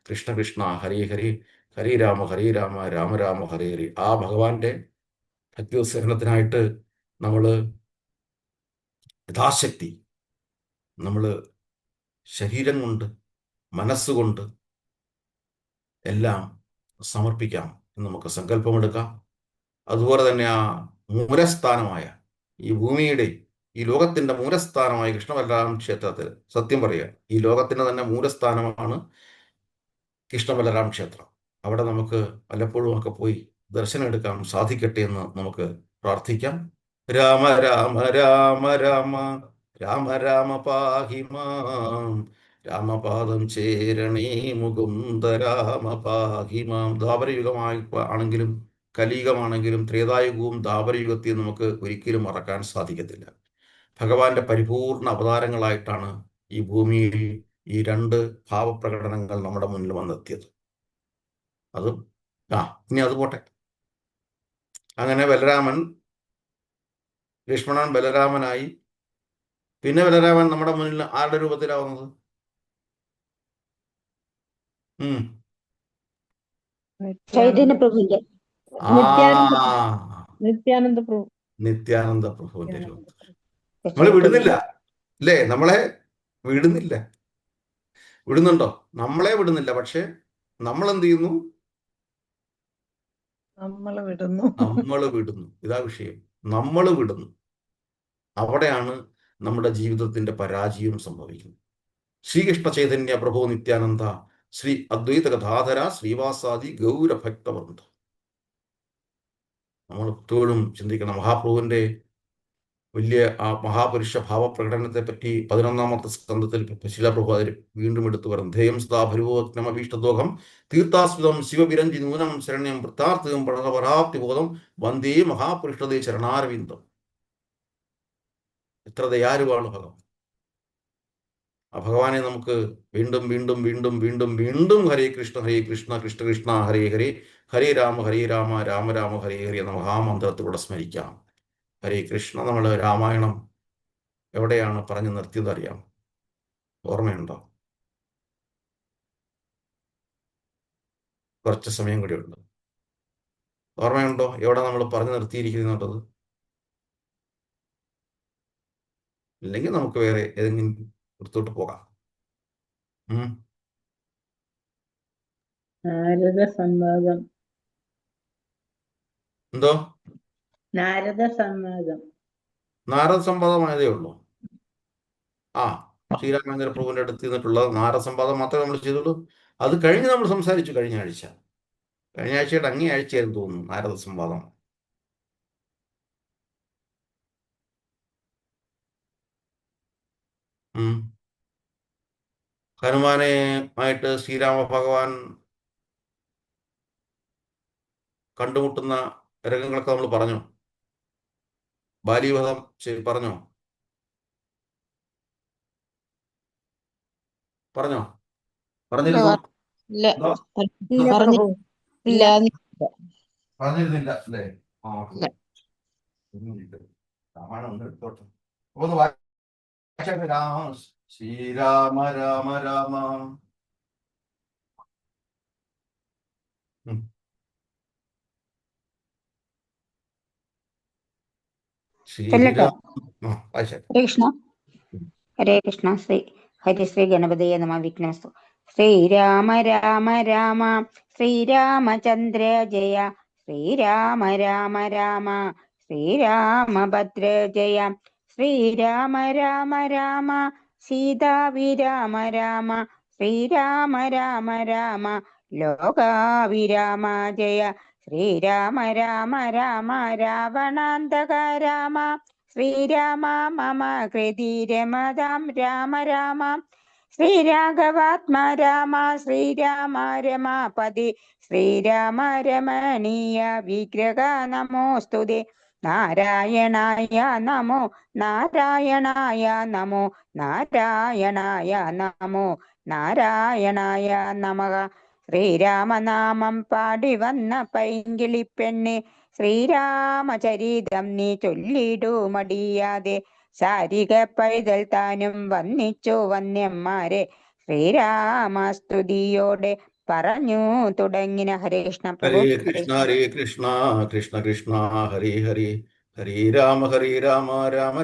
കൃഷ്ണ കൃഷ്ണ ഹരേ ഹരേ, ഹരേ രാമ രാമ രാമ ഹരേ ഹരേ. ആ ഭഗവാന്റെ ഭക്തിസേവനത്തിനായിട്ട് നമ്മൾ യഥാശക്തി നമ്മൾ ശരീരം കൊണ്ട് മനസ്സുകൊണ്ട് എല്ലാം സമർപ്പിക്കാം എന്ന് നമുക്ക് സങ്കല്പമെടുക്കാം. അതുപോലെ തന്നെ ആ മൂലസ്ഥാനമായ ഈ ഭൂമിയുടെ, ഈ ലോകത്തിന്റെ മൂലസ്ഥാനമായ കൃഷ്ണബലരാമ ക്ഷേത്രത്തിൽ, സത്യം പറയുക, ഈ ലോകത്തിന്റെ തന്നെ മൂലസ്ഥാനമാണ് കൃഷ്ണബലരാമ ക്ഷേത്രം. അവിടെ നമുക്ക് വല്ലപ്പോഴും ഒക്കെ പോയി ദർശനം എടുക്കാൻ സാധിക്കട്ടെ എന്ന് നമുക്ക് പ്രാർത്ഥിക്കാം. രാമ രാമ രാമ രാമ രാമ രാമ പാഹി മാം, രാമപാദം ചേരണേ മുകുന്ദ രാമ പാഹി മാം. ദ്വാപരയുഗമായി ആണെങ്കിലും കലിയുഗമാണെങ്കിലും ത്രേതായുഗവും ദ്വാപരയുഗത്തെയും നമുക്ക് ഒരിക്കലും മറക്കാൻ സാധിക്കത്തില്ല. ഭഗവാന്റെ പരിപൂർണ അവതാരങ്ങളായിട്ടാണ് ഈ ഭൂമിയിൽ ഈ രണ്ട് ഭാവപ്രകടനങ്ങൾ നമ്മുടെ മുന്നിൽ വന്നെത്തിയത്. അതും ഇനി അത് പോട്ടെ. അങ്ങനെ ബലരാമൻ, ലക്ഷ്മണൻ ബലരാമനായി. പിന്നെ ബലരാമൻ നമ്മുടെ മുന്നിൽ ആരുടെ രൂപത്തിലാവുന്നത്? ചൈതന്യ പ്രഭുവിന്റെ നിത്യാനന്ദ പ്രഭു, നിത്യാനന്ദ പ്രഭുവിന്റെ രൂപത്തിൽ. നമ്മൾ വിടുന്നില്ല അല്ലേ? നമ്മളെ വിടുന്നുണ്ടോ? നമ്മളെ വിടുന്നില്ല. പക്ഷെ നമ്മൾ എന്ത് ചെയ്യുന്നു? നമ്മൾ വിടുന്നു. ഇതാ വിഷയം. നമ്മൾ വിടുന്നു. അവിടെയാണ് നമ്മുടെ ജീവിതത്തിന്റെ പരാജയം സംഭവിക്കുന്നത്. ശ്രീകൃഷ്ണ ചൈതന്യ പ്രഭു നിത്യാനന്ദ ശ്രീ അദ്വൈത കഥാധര ശ്രീവാസാദി ഗൗരഭക്തവൃന്ദ. നമ്മൾ എപ്പോഴും ചിന്തിക്കണം. മഹാപ്രഭുവിന്റെ വലിയ ആ മഹാപുരുഷ ഭാവപ്രകടനത്തെ പറ്റി 11ാമത്തെ സ്കന്ധത്തിൽ ശിലാപ്രഭു അതിൽ വീണ്ടും എടുത്തു പറഞ്ഞു. ധേയം സദാ ഭരുവോഗ്നമഭീഷ്ടദോഹം തീർത്ഥാസ്പദം ശിവവിരഞ്ജി നൂനം ശരണ്യം വൃത്താർത്ഥം പരാപ്തിബോധം വന്ദേ മഹാപുരുഷതേ ചരണാരവിന്ദം. എത്ര ദയാലുവാണ് ഭഗവാൻ. ആ ഭഗവാനെ നമുക്ക് വീണ്ടും വീണ്ടും വീണ്ടും വീണ്ടും വീണ്ടും ഹരേ കൃഷ്ണ കൃഷ്ണ കൃഷ്ണ ഹരേ ഹരേ, ഹരേ രാമ രാമ രാമ ഹരേ ഹരേ എന്ന മഹാമന്ത്രത്തിലൂടെ സ്മരിക്കാം. ഹരേ കൃഷ്ണ. നമ്മൾ രാമായണം എവിടെയാണ് പറഞ്ഞു നിർത്തിയത് അറിയാം? ഓർമ്മയുണ്ടോ? കുറച്ച് സമയം കൂടി ഉണ്ട്. ഓർമ്മയുണ്ടോ എവിടെ നമ്മൾ പറഞ്ഞു നിർത്തിയിരിക്കുന്നുണ്ടത്? ഇല്ലെങ്കിൽ നമുക്ക് വേറെ ഏതെങ്കിലും എടുത്തോട്ട് പോകാം. നാരദ സംവാദം. എന്തോ? നാരദ സംവാദം. നാരദ സംവാദമായതേ ഉള്ളൂ. ശ്രീരാമേന്ദ്ര പ്രഭുവിന്റെ അടുത്ത് നിന്നിട്ടുള്ള നാരദ സംവാദം മാത്രമേ നമ്മൾ ചെയ്തുള്ളൂ. അത് കഴിഞ്ഞ് നമ്മൾ സംസാരിച്ചു കഴിഞ്ഞ ആഴ്ചയുടെ അങ്ങേ ആഴ്ചയായിരുന്നു തോന്നുന്നു നാരദ സംവാദം. ഹനുമാനുമായിട്ട് ശ്രീരാമ ഭഗവാൻ കണ്ടുമുട്ടുന്ന രംഗങ്ങളൊക്കെ നമ്മൾ പറഞ്ഞു. ബാലിവധം പറഞ്ഞോ? പറഞ്ഞിരുന്നില്ല അല്ലേ? ശ്രീരാമ രാമ രാമ. ഹരേ കൃഷ്ണ. ഹരിശ്രീ ഗണപതയെ നമ. വിഘ്നസ്തു. ശ്രീരാമ രാമ രാമ ശ്രീരാമചന്ദ്ര ജയ, ശ്രീരാമ രാമ രാമ ശ്രീരാമഭദ്ര ജയ, ശ്രീരാമ രാമ രാമ സീതാവിരാമ രാമ ശ്രീരാമ രാമ രാമ ലോകാവിരാമ ജയ ശ്രീരാമ രാമ രാമ രാവണാന്തക രാമ ശ്രീരാമ മമ കൃതി രമതാം രാമ രാമ ശ്രീരാഘവാത്മ രാമ ശ്രീരാമ രമാപതി ശ്രീരാമ രമണീയ വിഗ്രഹ നമോസ്തുതേ നാരായണായ നമോ നാരായണായ നമോ നാരായണായ നമോ നാരായണായ നമഃ. ശ്രീരാമനാമം പാടി വന്ന പൈങ്കിളിപ്പെണ്ണെ ശ്രീരാമചരിതം നീ ചൊല്ലിടൂ മടിയാതെ ശാരിക പൈതൽ താനും വന്നിച്ചു വന്യന്മാരെ ശ്രീരാമസ്തുതിയോടെ പറഞ്ഞു തുടങ്ങിന. ഹരേ കൃഷ്ണ പ്രഭു. ഹരേ കൃഷ്ണ കൃഷ്ണ കൃഷ്ണ ഹരേ ഹരേ ഹരേ രാമ രാമ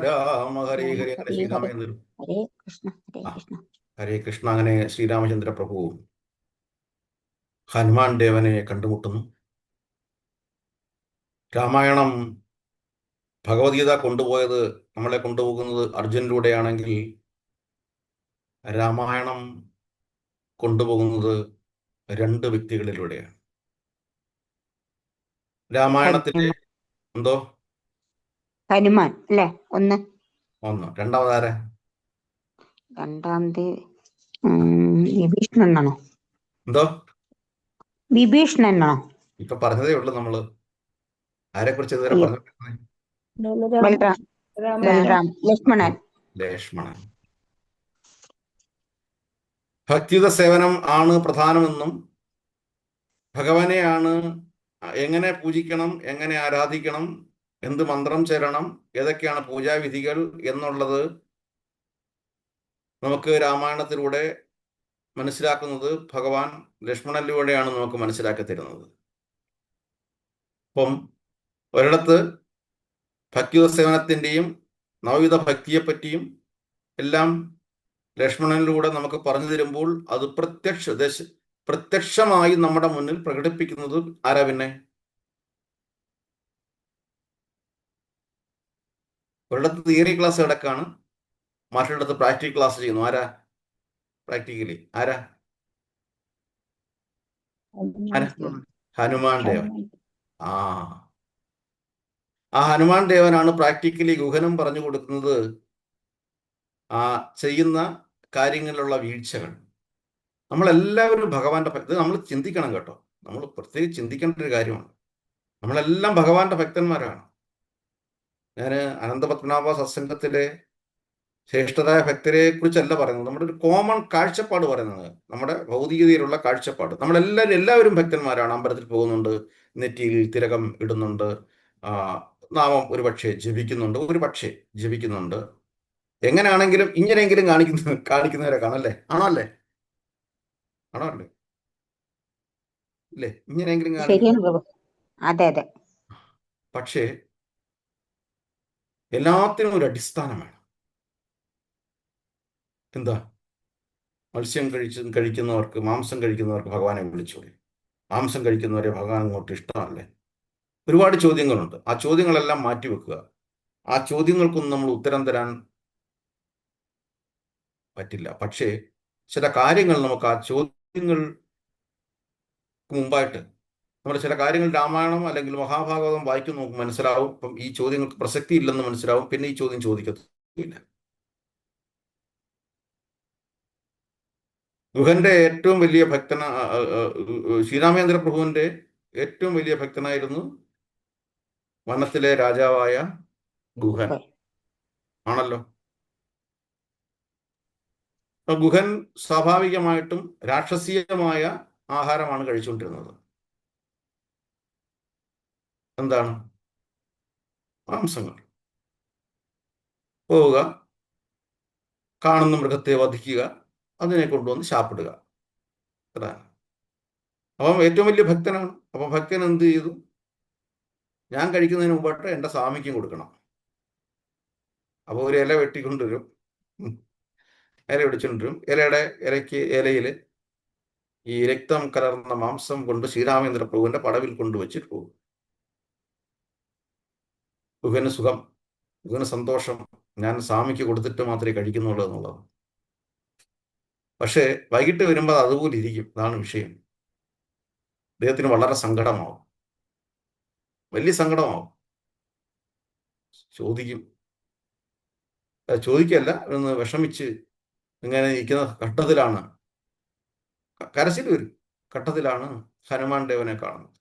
രാമ ഹരേ ഹരേ. അങ്ങനെ ശ്രീരാമചന്ദ്രൻ ഹരേ കൃഷ്ണ ഹരേ കൃഷ്ണ. ഹരേ കൃഷ്ണ. അങ്ങനെ ശ്രീരാമചന്ദ്ര പ്രഭു ഹനുമാൻ ദേവനെ കണ്ടുമുട്ടുന്നു. രാമായണം ഭഗവത്ഗീത കൊണ്ടുപോയത്, നമ്മളെ കൊണ്ടുപോകുന്നത് അർജുനിലൂടെയാണെങ്കിൽ രാമായണം കൊണ്ടുപോകുന്നത് രണ്ട് വ്യക്തികളിലൂടെയാണ്. രാമായണത്തിലെ എന്തോ ഹനുമാൻ അല്ലെ ഒന്ന്. രണ്ടാമതാരാ? രണ്ടാമത് വിഭീഷണനാണോ? എന്തോ വിഭീഷണനാണോ? ഇപ്പൊ പറഞ്ഞതേ ഉള്ളു. നമ്മള് ആരെ കുറിച്ച് ഇതുവരെ അയ്യോ. പറഞ്ഞിട്ടുണ്ട്? ബലറാം ലക്ഷ്മണൻ. ലക്ഷ്മണൻ. ഭക്തിയുത സേവനം ആണ് പ്രധാനമെന്നും ഭഗവാനെയാണ് എങ്ങനെ പൂജിക്കണം, എങ്ങനെ ആരാധിക്കണം, എന്ത് മന്ത്രം ചേരണം, ഏതൊക്കെയാണ് പൂജാവിധികൾ എന്നുള്ളത് നമുക്ക് രാമായണത്തിലൂടെ മനസ്സിലാക്കുന്നത് ഭഗവാൻ ലക്ഷ്മണനിലൂടെയാണ് നമുക്ക് മനസ്സിലാക്കി തരുന്നത്. അപ്പം ഒരിടത്ത് ഭക്തിയുത സേവനത്തിൻ്റെയും നവവിധ ഭക്തിയെപ്പറ്റിയും എല്ലാം ലക്ഷ്മണനിലൂടെ നമുക്ക് പറഞ്ഞു തരുമ്പോൾ അത് പ്രത്യക്ഷമായി നമ്മുടെ മുന്നിൽ പ്രകടിപ്പിക്കുന്നത് ആരാ? പിന്നെ ഒരിടത്ത് തിയറി ക്ലാസ് കിടക്കാണ്, മറ്റൊരിടത്ത് പ്രാക്ടിക്കൽ ക്ലാസ് ചെയ്യുന്നു. ആരാ പ്രാക്ടിക്കലി? ആരാ? ഹനുമാൻ ദേവൻ. ആ ഹനുമാൻ ദേവനാണ് പ്രാക്ടിക്കലി ഗുഹനും പറഞ്ഞു കൊടുക്കുന്നത് ആ ചെയ്യുന്ന കാര്യങ്ങളിലുള്ള വീഴ്ചകൾ. നമ്മളെല്ലാവരും ഭഗവാന്റെ ഭക്തി, നമ്മൾ ചിന്തിക്കണം കേട്ടോ. നമ്മൾ പ്രത്യേകിച്ച് ചിന്തിക്കേണ്ട ഒരു കാര്യമാണ്. നമ്മളെല്ലാം ഭഗവാന്റെ ഭക്തന്മാരാണ്. ഞാൻ അനന്തപത്മനാഭ സത്സംഗത്തിലെ ശ്രേഷ്ഠരായ ഭക്തരെ കുറിച്ചല്ല പറയുന്നത്, നമ്മുടെ ഒരു കോമൺ കാഴ്ചപ്പാട് പറയുന്നത്, നമ്മുടെ ഭൗതികതയിലുള്ള കാഴ്ചപ്പാട്. എല്ലാവരും ഭക്തന്മാരാണ്. അമ്പലത്തിൽ പോകുന്നുണ്ട്, നെറ്റിയിൽ തിലകം ഇടുന്നുണ്ട്, നാമം ഒരുപക്ഷെ ജപിക്കുന്നുണ്ട്. എങ്ങനെയാണെങ്കിലും ഇങ്ങനെയെങ്കിലും കാണിക്കുന്നവരെ കാണല്ലേ? ആണോ അല്ലേ? ഇല്ലേ? ഇങ്ങനെയെങ്കിലും ശരിയാണ്. അതെ അതെ. പക്ഷേ എല്ലാത്തിനും ഒരു അടിസ്ഥാനം വേണം. എന്താ? മത്സ്യം കഴിക്കുന്നവർക്ക്, മാംസം കഴിക്കുന്നവർക്ക് ഭഗവാനെ വിളിച്ചോളി, മാംസം കഴിക്കുന്നവരെ ഭഗവാൻ അങ്ങോട്ട് ഇഷ്ടമല്ലേ? ഒരുപാട് ചോദ്യങ്ങളുണ്ട്. ആ ചോദ്യങ്ങളെല്ലാം മാറ്റിവെക്കുക. ആ ചോദ്യങ്ങൾക്കൊന്നും നമ്മൾ ഉത്തരം തരാൻ പറ്റില്ല. പക്ഷേ ചില കാര്യങ്ങൾ നമുക്ക് ആ ചോദ്യങ്ങൾക്ക് മുമ്പായിട്ട് നമ്മൾ ചില കാര്യങ്ങൾ രാമായണം അല്ലെങ്കിൽ മഹാഭാഗവതം വായിക്കും നമുക്ക് മനസ്സിലാവും. അപ്പം ഈ ചോദ്യങ്ങൾക്ക് പ്രസക്തി ഇല്ലെന്ന് മനസ്സിലാവും. പിന്നെ ഈ ചോദ്യം ചോദിക്കത്തില്ല. ഗുഹന്റെ ഏറ്റവും വലിയ ശ്രീരാമചന്ദ്ര പ്രഭുവിന്റെ ഏറ്റവും വലിയ ഭക്തനായിരുന്നു വനത്തിലെ രാജാവായ ഗുഹൻ ആണല്ലോ. ഗുഹൻ സ്വാഭാവികമായിട്ടും രാക്ഷസീയമായ ആഹാരമാണ് കഴിച്ചുകൊണ്ടിരുന്നത്. എന്താണ്? മാംസങ്ങൾ. പോവുക, കാണുന്ന മൃഗത്തെ വധിക്കുക, അതിനെ കൊണ്ടുവന്ന് ശാപ്പിടുക. അതാണ്. അപ്പം ഏറ്റവും വലിയ ഭക്തനാണ്. അപ്പം ഭക്തൻ എന്ത് ചെയ്തു? ഞാൻ കഴിക്കുന്നതിന് മുമ്പായിട്ട് എൻ്റെ സ്വാമിക്കും കൊടുക്കണം. അപ്പോൾ ഒരു ഇല വെട്ടിക്കൊണ്ടുവരും, ഇല പിടിച്ചുകൊണ്ടുവരും. ഇലയിൽ ഈ രക്തം കലർന്ന മാംസം കൊണ്ട് ശ്രീരാമചന്ദ്ര പ്രഭുവിന്റെ പടവിൽ കൊണ്ടുവച്ചിട്ട് പോകും. ഗുഹന് സുഖം, ഗുഹന് സന്തോഷം. ഞാൻ സ്വാമിക്ക് കൊടുത്തിട്ട് മാത്രമേ കഴിക്കുന്നുള്ളൂ എന്നുള്ളത്. പക്ഷേ വൈകിട്ട് വരുമ്പോൾ അത് അതുപോലെ ഇരിക്കും. അതാണ് വിഷയം. അദ്ദേഹത്തിന് വളരെ സങ്കടമാവും, വലിയ സങ്കടമാവും. ചോദിക്കും, ചോദിക്കല്ല, ഒന്ന് വിഷമിച്ച് ഇങ്ങനെ ഇരിക്കുന്ന ഘട്ടത്തിലാണ്, കരച്ചിൽ വരും. ഘട്ടത്തിലാണ് ഹനുമാൻ ദേവനെ കാണുന്നത്.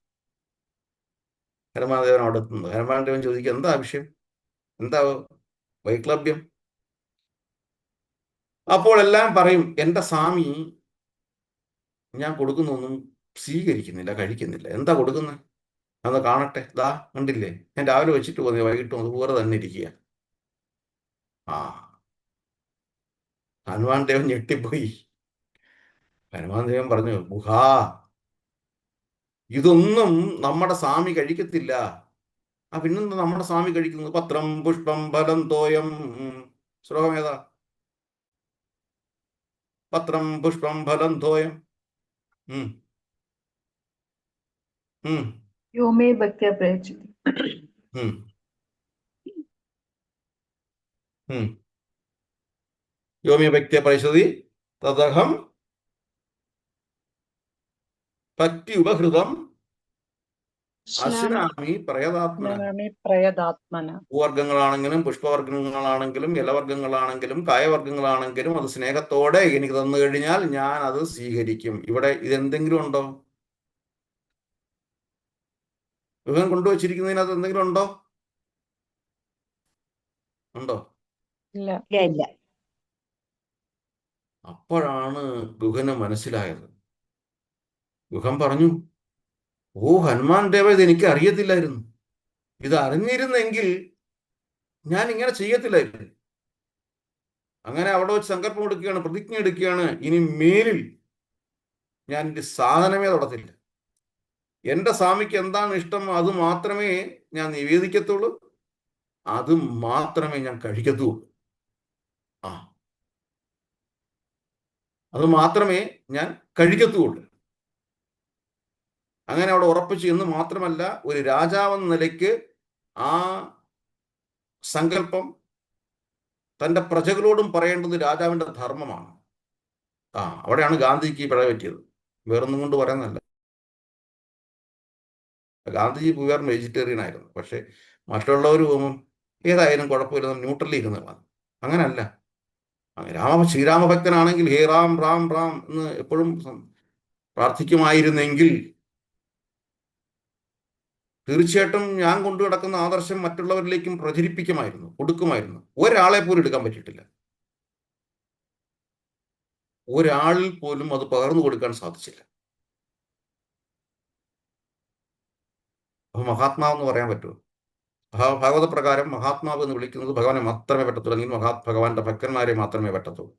ഹനുമാൻ ദേവൻ അവിടെ എത്തുന്നത്. ഹനുമാൻ ദേവൻ ചോദിക്കുക, എന്താ വിഷയം, എന്താ വൈക്ലഭ്യം? അപ്പോൾ എല്ലാം പറയും, എൻ്റെ സ്വാമി ഞാൻ കൊടുക്കുന്നൊന്നും സ്വീകരിക്കുന്നില്ല, കഴിക്കുന്നില്ല. എന്താ കൊടുക്കുന്നത്, അന്ന് കാണട്ടെ. ദാ കണ്ടില്ലേ, ഞാൻ രാവിലെ വെച്ചിട്ട് പോയി, വൈകിട്ട് അതുപോലെ തന്നെ ഇരിക്കുക. ആ, ഹനുമാൻ ദേവൻ ഞെട്ടിപ്പോയി. ഹനുമാൻ ദേവൻ പറഞ്ഞു, ഗുഹാ, ഇതൊന്നും നമ്മുടെ സ്വാമി കഴിക്കത്തില്ല. ആ, പിന്നെന്താ നമ്മുടെ സ്വാമി കഴിക്കുന്നത്? പത്രം പുഷ്പം ഫലം തോയം. ശ്ലോകം ഏതാ? പത്രം പുഷ്പം ഫലം തോയം. ഉം ഉം यो मे भक्त्या प्रयच्छति ഉം ഉം യോമ്യ വ്യക്തിയ പരിശോധി തദഹം ഭക്തി ഉപഹൃതം അശ്നാമി പ്രയതാത്മന. स्नामि प्रयदात्मना ഭൂവർഗങ്ങളാണെങ്കിലും പുഷ്പവർഗങ്ങളാണെങ്കിലും ഇലവർഗങ്ങളാണെങ്കിലും കായവർഗങ്ങളാണെങ്കിലും അത് സ്നേഹത്തോടെ എനിക്ക് തന്നു കഴിഞ്ഞാൽ ഞാൻ അത് സ്വീകരിക്കും. ഇവിടെ ഇതെന്തെങ്കിലും ഉണ്ടോ? ഗൃഹം കൊണ്ടുവച്ചിരിക്കുന്നതിനകത്ത് എന്തെങ്കിലും ഉണ്ടോ? ഉണ്ടോ? ഇല്ല. ഇല്ല ഇല്ല. അപ്പോഴാണ് ഗുഹന് മനസ്സിലായത്. ഗുഹൻ പറഞ്ഞു, ഓ ഹനുമാൻ ദേവ, ഇത് എനിക്ക് അറിയത്തില്ലായിരുന്നു. ഇത് അറിഞ്ഞിരുന്നെങ്കിൽ ഞാൻ ഇങ്ങനെ ചെയ്യത്തില്ലായിരുന്നു. അങ്ങനെ അവിടെ വെച്ച് സങ്കല്പം എടുക്കുകയാണ്, പ്രതിജ്ഞ എടുക്കുകയാണ്, ഇനി മേലിൽ ഞാൻ എൻ്റെ സാധനമേ തൊടത്തില്ല. എൻ്റെ സ്വാമിക്ക് എന്താണ് ഇഷ്ടം അത് മാത്രമേ ഞാൻ നിവേദിക്കത്തുള്ളൂ, അത് മാത്രമേ ഞാൻ കഴിക്കത്തുള്ളൂ. ആ, അത് മാത്രമേ ഞാൻ കഴിക്കത്തുള്ളൂ. അങ്ങനെ അവിടെ ഉറപ്പിച്ചു. എന്ന് മാത്രമല്ല, ഒരു രാജാവെന്ന നിലയ്ക്ക് ആ സങ്കല്പം തൻ്റെ പ്രജകളോടും പറയേണ്ടത് രാജാവിൻ്റെ ധർമ്മമാണ്. ആ, അവിടെയാണ് ഗാന്ധിജിക്ക് പിഴ പറ്റിയത്. വേറൊന്നും കൊണ്ട് പറയുന്നതല്ല. ഗാന്ധിജി പ്യുവർ വെജിറ്റേറിയൻ ആയിരുന്നു. പക്ഷെ മറ്റുള്ളവർ പോകുമ്പം ഏതായാലും കുഴപ്പമില്ല, ന്യൂട്രലി ഇരുന്നതാണ്. അങ്ങനല്ല. ശ്രീരാമഭക്തനാണെങ്കിൽ ഹേ റാം റാം റാം എന്ന് എപ്പോഴും പ്രാർത്ഥിക്കുമായിരുന്നെങ്കിൽ തീർച്ചയായിട്ടും ഞാൻ കൊണ്ടു കിടക്കുന്ന ആദർശം മറ്റുള്ളവരിലേക്കും പ്രചരിപ്പിക്കുമായിരുന്നു, കൊടുക്കുമായിരുന്നു. ഒരാളെ പോലും എടുക്കാൻ പറ്റിയിട്ടില്ല. ഒരാളിൽ പോലും അത് പകർന്നു കൊടുക്കാൻ സാധിച്ചില്ല. അപ്പൊ മഹാത്മാവെന്ന് പറയാൻ പറ്റുമോ? ഭാഗവത പ്രകാരം മഹാത്മാവ് എന്ന് വിളിക്കുന്നത് ഭഗവാനെ മാത്രമേ പറ്റത്തുള്ളൂ, അല്ലെങ്കിൽ ഭഗവാന്റെ ഭക്തന്മാരെ മാത്രമേ പറ്റത്തുള്ളൂ.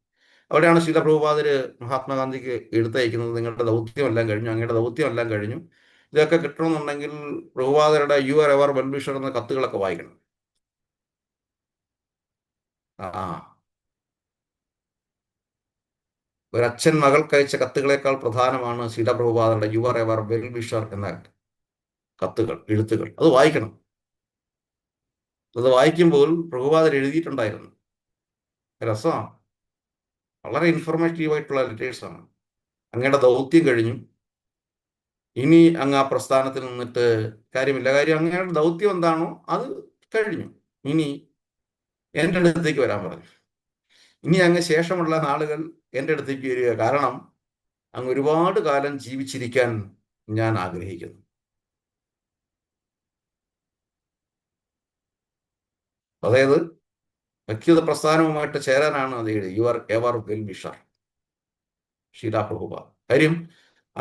അവിടെയാണ് ശീല പ്രഭുപാദര് മഹാത്മാഗാന്ധിക്ക് എഴുത്തയക്കുന്നത്, നിങ്ങളുടെ ദൗത്യമെല്ലാം കഴിഞ്ഞു, അങ്ങയുടെ ദൗത്യമെല്ലാം കഴിഞ്ഞു, ഇതൊക്കെ കിട്ടണമെന്നുണ്ടെങ്കിൽ പ്രഭുപാദരുടെ യു ആർ എവർ വെൽവിഷർ എന്ന കത്തുകളൊക്കെ വായിക്കണം. ആ, ഒരച്ഛൻ മകൾക്കയച്ച കത്തുകളെക്കാൾ പ്രധാനമാണ് ശീല പ്രഭുപാദരുടെ യു ആർ എവർ വെൽവിഷർ എന്ന കത്തുകൾ, എഴുത്തുകൾ. അത് വായിക്കണം. അത് വായിക്കുമ്പോൾ പ്രഭുപാദർ എഴുതിയിട്ടുണ്ടായിരുന്നു. രസമാണ്, വളരെ ഇൻഫോർമേറ്റീവ് ആയിട്ടുള്ള ലെറ്റേഴ്സാണ്. അങ്ങയുടെ ദൗത്യം കഴിഞ്ഞു, ഇനി അങ്ങ് ആ പ്രസ്ഥാനത്തിൽ നിന്നിട്ട് കാര്യമില്ല. കാര്യം അങ്ങയുടെ ദൗത്യം എന്താണോ അത് കഴിഞ്ഞു. ഇനി എൻ്റെ അടുത്തേക്ക് വരാൻ പറഞ്ഞു. ഇനി അങ്ങ് ശേഷമുള്ള നാളുകൾ എൻ്റെ അടുത്തേക്ക് വരിക. കാരണം അങ്ങ് ഒരുപാട് കാലം ജീവിച്ചിരിക്കാൻ ഞാൻ ആഗ്രഹിക്കുന്നു. അതായത് വ്യക്തിഗത പ്രസ്ഥാനവുമായിട്ട് ചേരാനാണ് അത് എഴുതി. You are ever well wisher ശീല പ്രഭുപാദ്. കാര്യം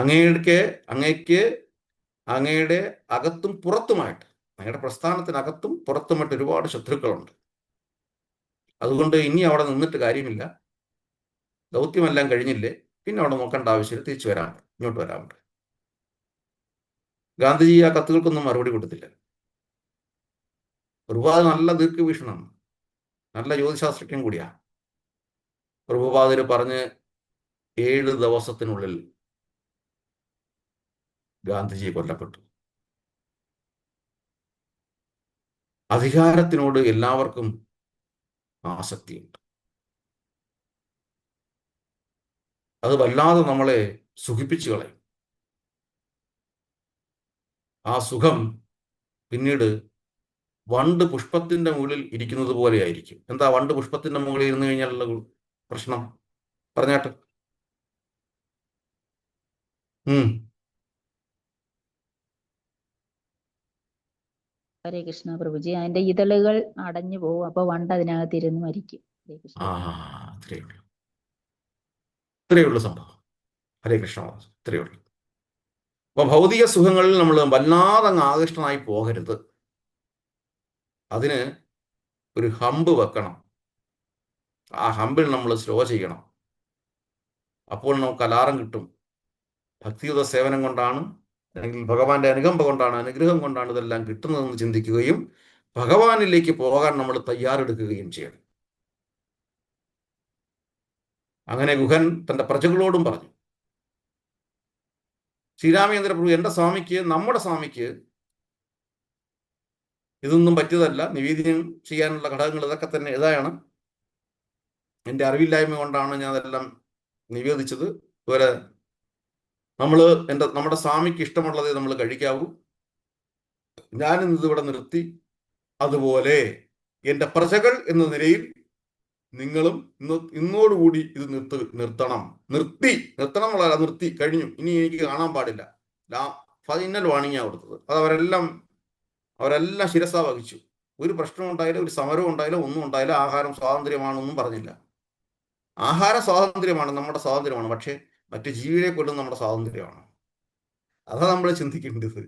അങ്ങയ്ക്ക് അങ്ങയുടെ അകത്തും പുറത്തുമായിട്ട്, അങ്ങയുടെ പ്രസ്ഥാനത്തിനകത്തും പുറത്തുമായിട്ട് ഒരുപാട് ശത്രുക്കളുണ്ട്. അതുകൊണ്ട് ഇനി അവിടെ നിന്നിട്ട് കാര്യമില്ല. ദൗത്യമെല്ലാം കഴിഞ്ഞില്ലേ, പിന്നെ അവിടെ നോക്കേണ്ട ആവശ്യമില്ല, തിരിച്ചു വരാൻ, ഇങ്ങോട്ട് വരാൻ. ഗാന്ധിജി ആ കത്തുകൾക്കൊന്നും മറുപടി കൊടുത്തില്ല. പ്രഭുപാദ് നല്ല ദീർഘവീക്ഷണമാണ്, നല്ല ജ്യോതിശാസ്ത്രജ്ഞൻ കൂടിയാണ്. പ്രഭുപാദര് പറഞ്ഞ് 7 ദിവസത്തിനുള്ളിൽ ഗാന്ധിജി കൊല്ലപ്പെട്ടു. അധികാരത്തിനോട് എല്ലാവർക്കും ആസക്തിയുണ്ട്. അത് വല്ലാതെ നമ്മളെ സുഖിപ്പിച്ചു കളയും. ആ സുഖം പിന്നീട് വണ്ട് പുഷ്പത്തിന്റെ മുകളിൽ ഇരിക്കുന്നത് പോലെ ആയിരിക്കും. എന്താ വണ്ട് പുഷ്പത്തിന്റെ മുകളിൽ ഇരുന്ന് കഴിഞ്ഞാലുള്ള പ്രശ്നം പറഞ്ഞാട്ട്? ഹരേ കൃഷ്ണ പ്രഭുജി. അതിന്റെ ഇതളുകൾ അടഞ്ഞു പോകും, അപ്പൊ വണ്ട് അതിനകത്ത് ഇരുന്ന് മരിക്കും. ഹരേ കൃഷ്ണ. ഇത്രയേ ഉള്ളൂ, ഇത്രയേ ഉള്ളൂ സംഭവം. ഹരേ കൃഷ്ണ, ഇത്രയേ ഉള്ളൂ. അപ്പൊ ഭൗതിക സുഖങ്ങളിൽ നമ്മൾ വല്ലാതെ അങ്ങ് ആകൃഷ്ടനായി പോകരുത്. അതിന് ഒരു ഹമ്പ് വെക്കണം. ആ ഹമ്പിൽ നമ്മൾ സ്ലോ ചെയ്യണം. അപ്പോൾ നമുക്ക് അലാറം കിട്ടും. ഭക്തിയുത സേവനം കൊണ്ടാണ്, അല്ലെങ്കിൽ ഭഗവാന്റെ അനുകമ്പ കൊണ്ടാണ്, അനുഗ്രഹം കൊണ്ടാണ് ഇതെല്ലാം കിട്ടുന്നതെന്ന് ചിന്തിക്കുകയും ഭഗവാനിലേക്ക് പോകാൻ നമ്മൾ തയ്യാറെടുക്കുകയും ചെയ്യണം. അങ്ങനെ ഗുഹൻ തന്റെ പ്രജകളോടും പറഞ്ഞു, ശ്രീരാമചന്ദ്ര പ്രഭു, എൻ്റെ സ്വാമിക്ക്, നമ്മുടെ സ്വാമിക്ക് ഇതൊന്നും പറ്റിയതല്ല. നിവേദ്യം ചെയ്യാനുള്ള ഘടകങ്ങൾ ഇതൊക്കെ തന്നെ ഇതാണ്. എൻ്റെ അറിവില്ലായ്മ കൊണ്ടാണ് ഞാൻ അതെല്ലാം നിവേദിച്ചത്. അതുപോലെ നമ്മുടെ സ്വാമിക്ക് ഇഷ്ടമുള്ളതേ നമ്മൾ കഴിക്കാവൂ. ഞാനിന്ന് ഇവിടെ നിർത്തി. അതുപോലെ എൻ്റെ പ്രജകൾ എന്ന നിലയിൽ നിങ്ങളും ഇന്നോടുകൂടി ഇത് നിർത്തണം എന്നുള്ളതല്ല, നിർത്തി കഴിഞ്ഞു. ഇനി എനിക്ക് കാണാൻ പാടില്ല. ഫൈനൽ വാണിംഗാണ് കൊടുത്തത്. അത് അവരെല്ലാം ശിരസ വഹിച്ചു. ഒരു പ്രശ്നവും ഉണ്ടായില്ല, ഒരു സമരവും ഉണ്ടായില്ല, ഒന്നും ഉണ്ടായില്ല. ആഹാരം സ്വാതന്ത്ര്യമാണെന്നും പറഞ്ഞില്ല. ആഹാര സ്വാതന്ത്ര്യമാണ് നമ്മുടെ സ്വാതന്ത്ര്യമാണ്, പക്ഷെ മറ്റു ജീവികളെ കൊല്ലും നമ്മുടെ സ്വാതന്ത്ര്യമാണ്. അതാ നമ്മൾ ചിന്തിക്കേണ്ടത്.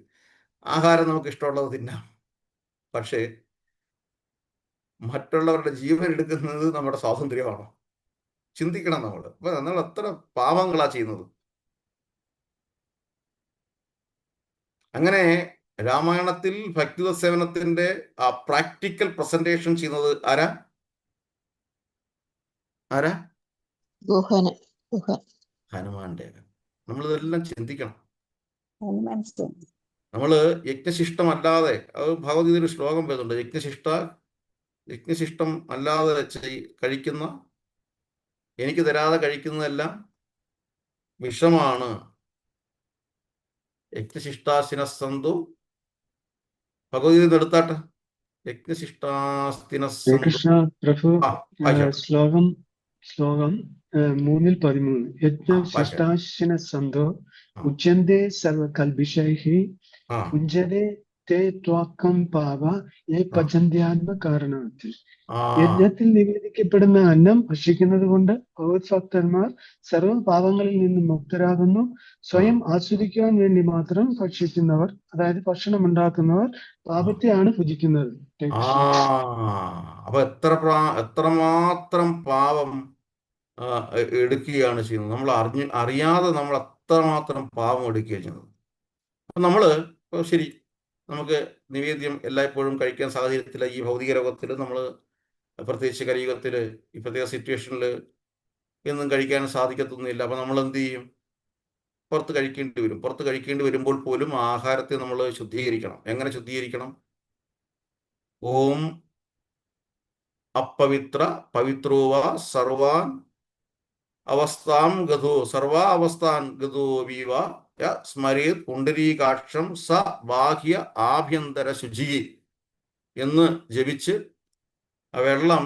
ആഹാരം നമുക്ക് ഇഷ്ടമുള്ളത് തിന്നാം, പക്ഷേ മറ്റുള്ളവരുടെ ജീവൻ എടുക്കുന്നത് നമ്മുടെ സ്വാതന്ത്ര്യമാണോ? ചിന്തിക്കണം നമ്മൾ. അപ്പൊ നമ്മൾ എത്ര പാവങ്ങളാ ചെയ്യുന്നത്. അങ്ങനെ രാമായണത്തിൽ ഭക്തിത സേവനത്തിന്റെ ആ പ്രാക്ടിക്കൽ പ്രസന്റേഷൻ ചെയ്യുന്നത് ആരാ? ഹനുമാന്റെ. നമ്മളിതെല്ലാം ചിന്തിക്കണം. നമ്മള് യജ്ഞശിഷ്ടമല്ലാതെ, അത് ഭഗവത്ഗീതയിൽ ശ്ലോകം വരുന്നുണ്ട്, യജ്ഞശിഷ്ടം അല്ലാതെ കഴിക്കുന്ന, എനിക്ക് തരാതെ കഴിക്കുന്നതെല്ലാം വിഷമാണ്. യജ്ഞശിഷ്ടാശിനസ്സന്തു, ഭഗവത്ഗീത എടുത്താട്ടെ. കൃഷ്ണ പ്രഭു, ശ്ലോകം 3:13 യജ്ഞശിഷ്ടാശിനസ്സന്തോ ഉച്യന്തേ സർവകൽബിഷൈഃ ഭുഞ്ജതേ തേ ത്വാക്കം പാവ യേ പചന്ത്യാത്മ കാരണാത്. യജ്ഞത്തിൽ നിവേദിക്കപ്പെടുന്ന അന്നം ഭക്ഷിക്കുന്നത് കൊണ്ട് ഭഗവത് ഭക്തന്മാർ സർവ പാപങ്ങളിൽ നിന്നും മുക്തരാകുന്നു. സ്വയം ആസ്വദിക്കുവാൻ വേണ്ടി മാത്രം ഭക്ഷിക്കുന്നവർ, അതായത് ഭക്ഷണം ഉണ്ടാക്കുന്നവർ, പാപത്തെയാണ് ഭുജിക്കുന്നത്. അപ്പൊ എത്രമാത്രം പാപം എടുക്കുകയാണ് ചെയ്യുന്നത്. നമ്മൾ അറിയാതെ നമ്മൾ അത്രമാത്രം പാപം എടുക്കുകയാണ് ചെയ്യുന്നത്. അപ്പൊ നമ്മള് ശരി, നമുക്ക് നിവേദ്യം എല്ലായ്പ്പോഴും കഴിക്കാൻ സാഹചര്യത്തില്ല. ഈ ഭൗതിക ലോകത്തിൽ നമ്മൾ, പ്രത്യേകിച്ച് കലിയുഗത്തിൽ, ഈ പ്രത്യേക സിറ്റുവേഷനിൽ എന്നും കഴിക്കാൻ സാധിക്കത്തൊന്നുമില്ല. അപ്പൊ നമ്മൾ എന്ത് ചെയ്യും? പുറത്ത് കഴിക്കേണ്ടി വരും. പുറത്ത് കഴിക്കേണ്ടി വരുമ്പോൾ പോലും ആഹാരത്തെ നമ്മൾ ശുദ്ധീകരിക്കണം. എങ്ങനെ ശുദ്ധീകരിക്കണം? ഓം അപവിത്ര പവിത്രോവ സർവാൻ അവസ്ഥാൻ ഗതോ വീവ സ്മരേത് പുണ്ടരീകാക്ഷം സ ബാഹ്യ ആഭ്യന്തര ശുചി എന്ന് ജപിച്ച് ആ വെള്ളം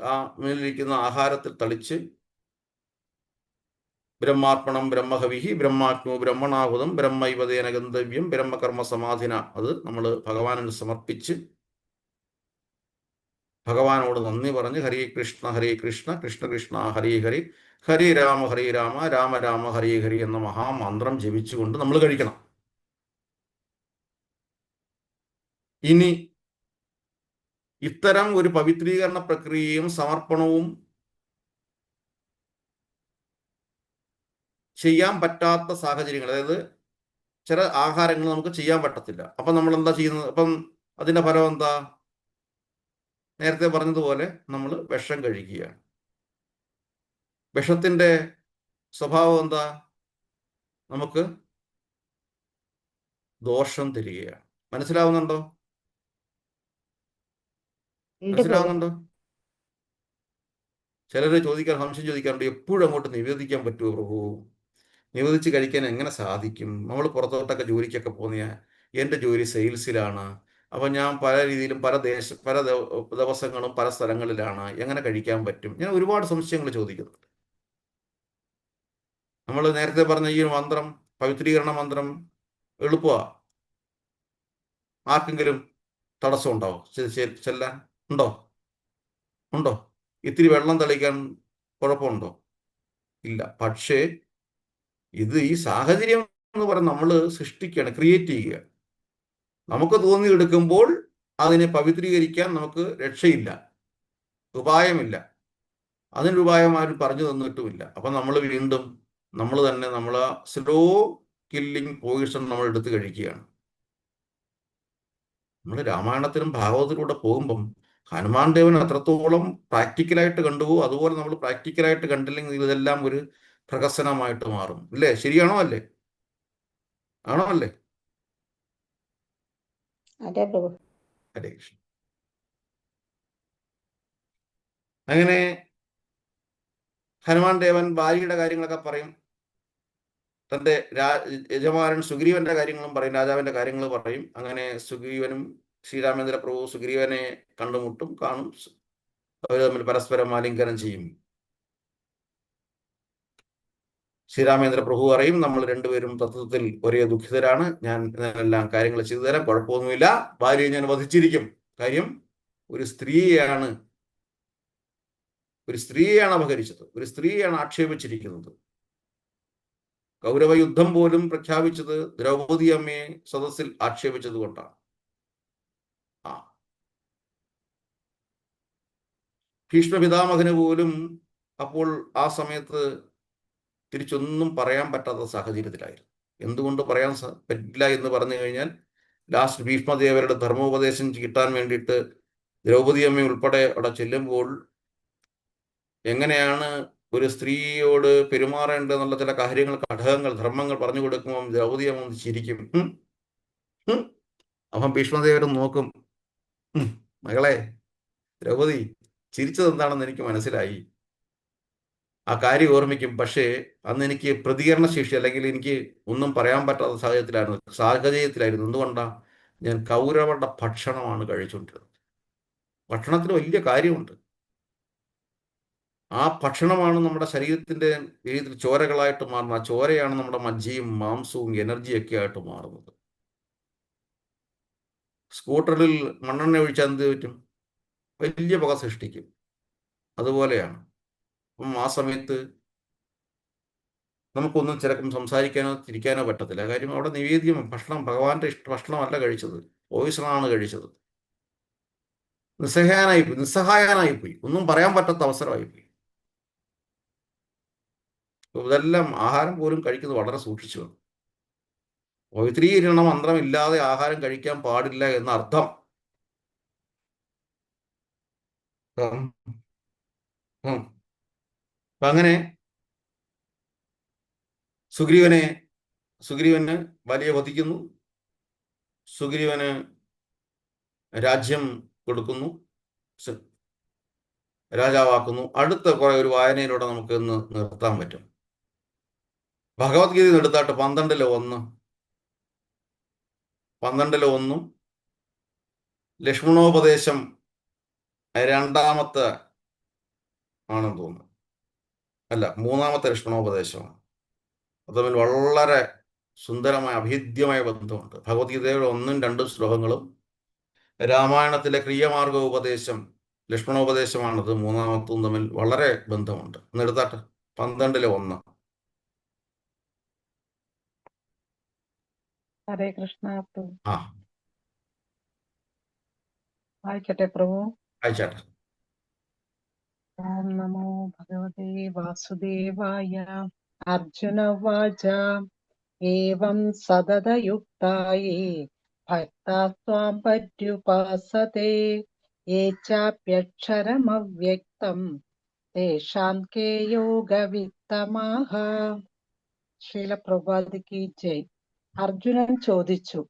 ആ മേലിരിക്കുന്ന ആഹാരത്തിൽ തളിച്ച്, ബ്രഹ്മാർപ്പണം ബ്രഹ്മഹവിഹി ബ്രഹ്മാഗ്നോ ബ്രഹ്മണാഹുതം ബ്രഹ്മൈവതേന ഗന്ധവ്യം ബ്രഹ്മകർമ്മ സമാധിന, അത് നമ്മൾ ഭഗവാനിന് സമർപ്പിച്ച് ഭഗവാനോട് നന്ദി പറഞ്ഞ് ഹരേ കൃഷ്ണ കൃഷ്ണ കൃഷ്ണ ഹരേ ഹരേ, ഹരേ രാമ രാമ രാമ ഹരേ ഹരി എന്ന മഹാമന്ത്രം ജപിച്ചുകൊണ്ട് നമ്മൾ കഴിക്കണം. ഇനി ഇത്തരം ഒരു പവിത്രീകരണ പ്രക്രിയയും സമർപ്പണവും ചെയ്യാൻ പറ്റാത്ത സാഹചര്യങ്ങൾ, അതായത് ചില ആഹാരങ്ങൾ നമുക്ക് ചെയ്യാൻ പറ്റത്തില്ല. അപ്പം നമ്മൾ എന്താ ചെയ്യുന്നത്? അപ്പം അതിന്റെ ഫലം എന്താ? നേരത്തെ പറഞ്ഞതുപോലെ നമ്മൾ വിഷം കഴിക്കുകയാണ്. വിഷത്തിന്റെ സ്വഭാവം എന്താ? നമുക്ക് ദോഷം തരികയാണ്. മനസ്സിലാവുന്നുണ്ടോ? ചിലർ സംശയം ചോദിക്കാറുണ്ട്, എപ്പോഴും അങ്ങോട്ട് നിവേദിക്കാൻ പറ്റുമോ പ്രഭു? നിവേദിച്ച് കഴിക്കാൻ എങ്ങനെ സാധിക്കും? നമ്മൾ പുറത്തോട്ടൊക്കെ ജോലിക്കൊക്കെ പോകുന്ന, എൻ്റെ ജോലി സെയിൽസിലാണ്, അപ്പം ഞാൻ പല രീതിയിലും പല ദിവസങ്ങളും പല സ്ഥലങ്ങളിലാണ്, എങ്ങനെ കഴിക്കാൻ പറ്റും? ഞാൻ ഒരുപാട് സംശയങ്ങൾ ചോദിക്കുന്നുണ്ട്. നമ്മൾ നേരത്തെ പറഞ്ഞ ഈ മന്ത്രം, പവിത്രീകരണ മന്ത്രം എളുപ്പമാണ്. ആർക്കെങ്കിലും തടസ്സം ഉണ്ടാവോ ചെല്ലാൻ? ഉണ്ടോ? ഇത്തിരി വെള്ളം തെളിക്കാൻ കുഴപ്പമുണ്ടോ? ഇല്ല. പക്ഷേ ഇത് ഈ സാഹചര്യം എന്ന് പറഞ്ഞ് നമ്മൾ സൃഷ്ടിക്കുകയാണ്, ക്രിയേറ്റ് ചെയ്യുക. നമുക്ക് തോന്നിയെടുക്കുമ്പോൾ അതിനെ പവിത്രീകരിക്കാൻ നമുക്ക് രക്ഷയില്ല, ഉപായമില്ല. അതിനൊരു ഉപായം ആരും പറഞ്ഞു തന്നിട്ടുമില്ല. അപ്പം നമ്മൾ വീണ്ടും നമ്മൾ തന്നെ നമ്മളെ സ്ലോ കില്ലിങ് പോയിസൺ നമ്മൾ എടുത്ത് കഴിക്കുകയാണ്. നമ്മൾ രാമായണത്തിലും ഭാഗവതത്തിലൂടെ പോകുമ്പം ഹനുമാൻ ദേവൻ അത്രത്തോളം പ്രാക്ടിക്കലായിട്ട് കണ്ടുപോകും. അതുപോലെ നമ്മൾ പ്രാക്ടിക്കലായിട്ട് കണ്ടില്ലെങ്കിൽ ഇതെല്ലാം ഒരു പ്രഹസനമായിട്ട് മാറും. ഇല്ലേ? ശരിയാണോ? അല്ലേ? ആണോ? അല്ലേ? അതെ പ്രഭു. ഹരേ കൃഷ്ണ. അങ്ങനെ ഹനുമാൻ ദേവൻ ഭാര്യയുടെ കാര്യങ്ങളൊക്കെ പറയും, തൻ്റെ യജമാനൻ സുഗ്രീവന്റെ കാര്യങ്ങളും പറയും, രാജാവിന്റെ കാര്യങ്ങൾ പറയും. അങ്ങനെ സുഗ്രീവനും ശ്രീരാമേന്ദ്ര പ്രഭു സുഗ്രീവനെ കാണും. അവർ തമ്മിൽ പരസ്പരം ആലിംഗനം ചെയ്യും. ശ്രീരാമേന്ദ്ര പ്രഭു പറയും, നമ്മൾ രണ്ടുപേരും തത്വത്തിൽ ഒരേ ദുഃഖിതരാണ്, ഞാൻ ഇതിനെല്ലാം കാര്യങ്ങൾ ചെയ്തു തരാം, കുഴപ്പമൊന്നുമില്ല, ഭാര്യയെ ഞാൻ വധിച്ചിരിക്കും. കാര്യം ഒരു സ്ത്രീയെയാണ് അപഹരിച്ചത്, ഒരു സ്ത്രീയാണ് ആക്ഷേപിച്ചിരിക്കുന്നത്. കൗരവയുദ്ധം പോലും പ്രഖ്യാപിച്ചത് ദ്രൗപദി അമ്മയെ സദസ്സിൽ ആക്ഷേപിച്ചത് കൊണ്ടാണ്. ഭീഷ്മ പിതാമഹന് പോലും അപ്പോൾ ആ സമയത്ത് തിരിച്ചൊന്നും പറയാൻ പറ്റാത്ത സാഹചര്യത്തിലായിരുന്നു. എന്തുകൊണ്ട് പറയാൻ പറ്റില്ല എന്ന് പറഞ്ഞു കഴിഞ്ഞാൽ, ലാസ്റ്റ് ഭീഷ്മദേവരുടെ ധർമ്മോപദേശം കിട്ടാൻ വേണ്ടിയിട്ട് ദ്രൗപദി അമ്മ ഉൾപ്പെടെ അവിടെ ചെല്ലുമ്പോൾ എങ്ങനെയാണ് ഒരു സ്ത്രീയോട് പെരുമാറേണ്ടതെന്നുള്ള ചില കാര്യങ്ങൾ, ധർമ്മങ്ങൾ പറഞ്ഞു കൊടുക്കുമ്പോൾ ദ്രൗപദി അമ്മ ചിരിക്കും. അപ്പം ഭീഷ്മദേവരും നോക്കും, മകളെ ദ്രൗപദി ചിരിച്ചത് എന്താണെന്ന് എനിക്ക് മനസ്സിലായി. ആ കാര്യം ഓർമ്മിക്കും. പക്ഷേ അന്ന് എനിക്ക് പ്രതികരണശേഷി, അല്ലെങ്കിൽ എനിക്ക് ഒന്നും പറയാൻ പറ്റാത്ത സാഹചര്യത്തിലായിരുന്നു. എന്തുകൊണ്ടാ? ഞാൻ കൗരവരുടെ ഭക്ഷണമാണ് കഴിച്ചുകൊണ്ടിരുന്നത്. ഭക്ഷണത്തിന് വലിയ കാര്യമുണ്ട്. ആ ഭക്ഷണമാണ് നമ്മുടെ ശരീരത്തിന്റെ രീതിയിൽ ചോരകളായിട്ട് മാറുന്നത്. ആ ചോരയാണ് നമ്മുടെ മജ്ജയും മാംസവും എനർജിയൊക്കെ ആയിട്ട് മാറുന്നത്. സ്കൂട്ടറിൽ മണ്ണെണ്ണ ഒഴിച്ചാൽ എന്ത് പറ്റും? വലിയ പുക സൃഷ്ടിക്കും. അതുപോലെയാണ്. അപ്പം ആ സമയത്ത് നമുക്കൊന്നും ചിലപ്പം സംസാരിക്കാനോ തിരിക്കാനോ പറ്റത്തില്ല. കാര്യം അവിടെ നിവേദ്യം ഭക്ഷണം, ഭഗവാന്റെ ഭക്ഷണമല്ല കഴിച്ചത്, പോയിസണാണ് കഴിച്ചത്. നിസ്സഹായനായിപ്പോയി, ഒന്നും പറയാൻ പറ്റാത്ത അവസരമായിപ്പോയി. ഇതെല്ലാം ആഹാരം പോലും കഴിക്കുന്നത് വളരെ സൂക്ഷിച്ചു വേണം. പവിത്രീകരണ മന്ത്രമില്ലാതെ ആഹാരം കഴിക്കാൻ പാടില്ല എന്ന അർത്ഥം. അപ്പൊ അങ്ങനെ സുഗ്രീവന് വലിയ വധിക്കുന്നു, സുഗ്രീവന് രാജ്യം കൊടുക്കുന്നു, രാജാവാക്കുന്നു. അടുത്ത ഒരു വായനയിലൂടെ നമുക്ക് ഇന്ന് നിർത്താൻ പറ്റും. ഭഗവത്ഗീത എടുത്താട്ട് 12:1 ലക്ഷ്മണോപദേശം രണ്ടാമത്തെ ആണെന്ന് തോന്നുന്നു, അല്ല 3-ാമത്തെ ലക്ഷ്മണോപദേശമാണ്. അത് തമ്മിൽ വളരെ സുന്ദരമായ അഭേദ്യമായ ബന്ധമുണ്ട്. ഭഗവത്ഗീതയുടെ 1-2 ശ്ലോകങ്ങളും രാമായണത്തിലെ ക്രിയമാർഗ ഉപദേശം ലക്ഷ്മണോപദേശമാണത് 3-ാമത്തും തമ്മിൽ വളരെ ബന്ധമുണ്ട്. എന്നെടുത്താട്ടെ 12:1. ഹരേ കൃഷ്ണ പ്രഭു. ആ, വായിക്കട്ടെ പ്രഭു. അയച്ചാട്ടെ. ഓം നമോ ഭഗവതേ വാസുദേവായ. അർജുന ഉവാച ഏവം സതതയുക്തായേ ഭക്താസ്ത്വാം പര്യുപാസതേ യേ ചാപ്യക്ഷരമവ്യക്തം തേഷാം കേ യോഗവിത്തമാഹ. ശ്രീലപ്രഭുപാദിക്ക് ജയ്. അർജുനൻ ചോദിച്ചു,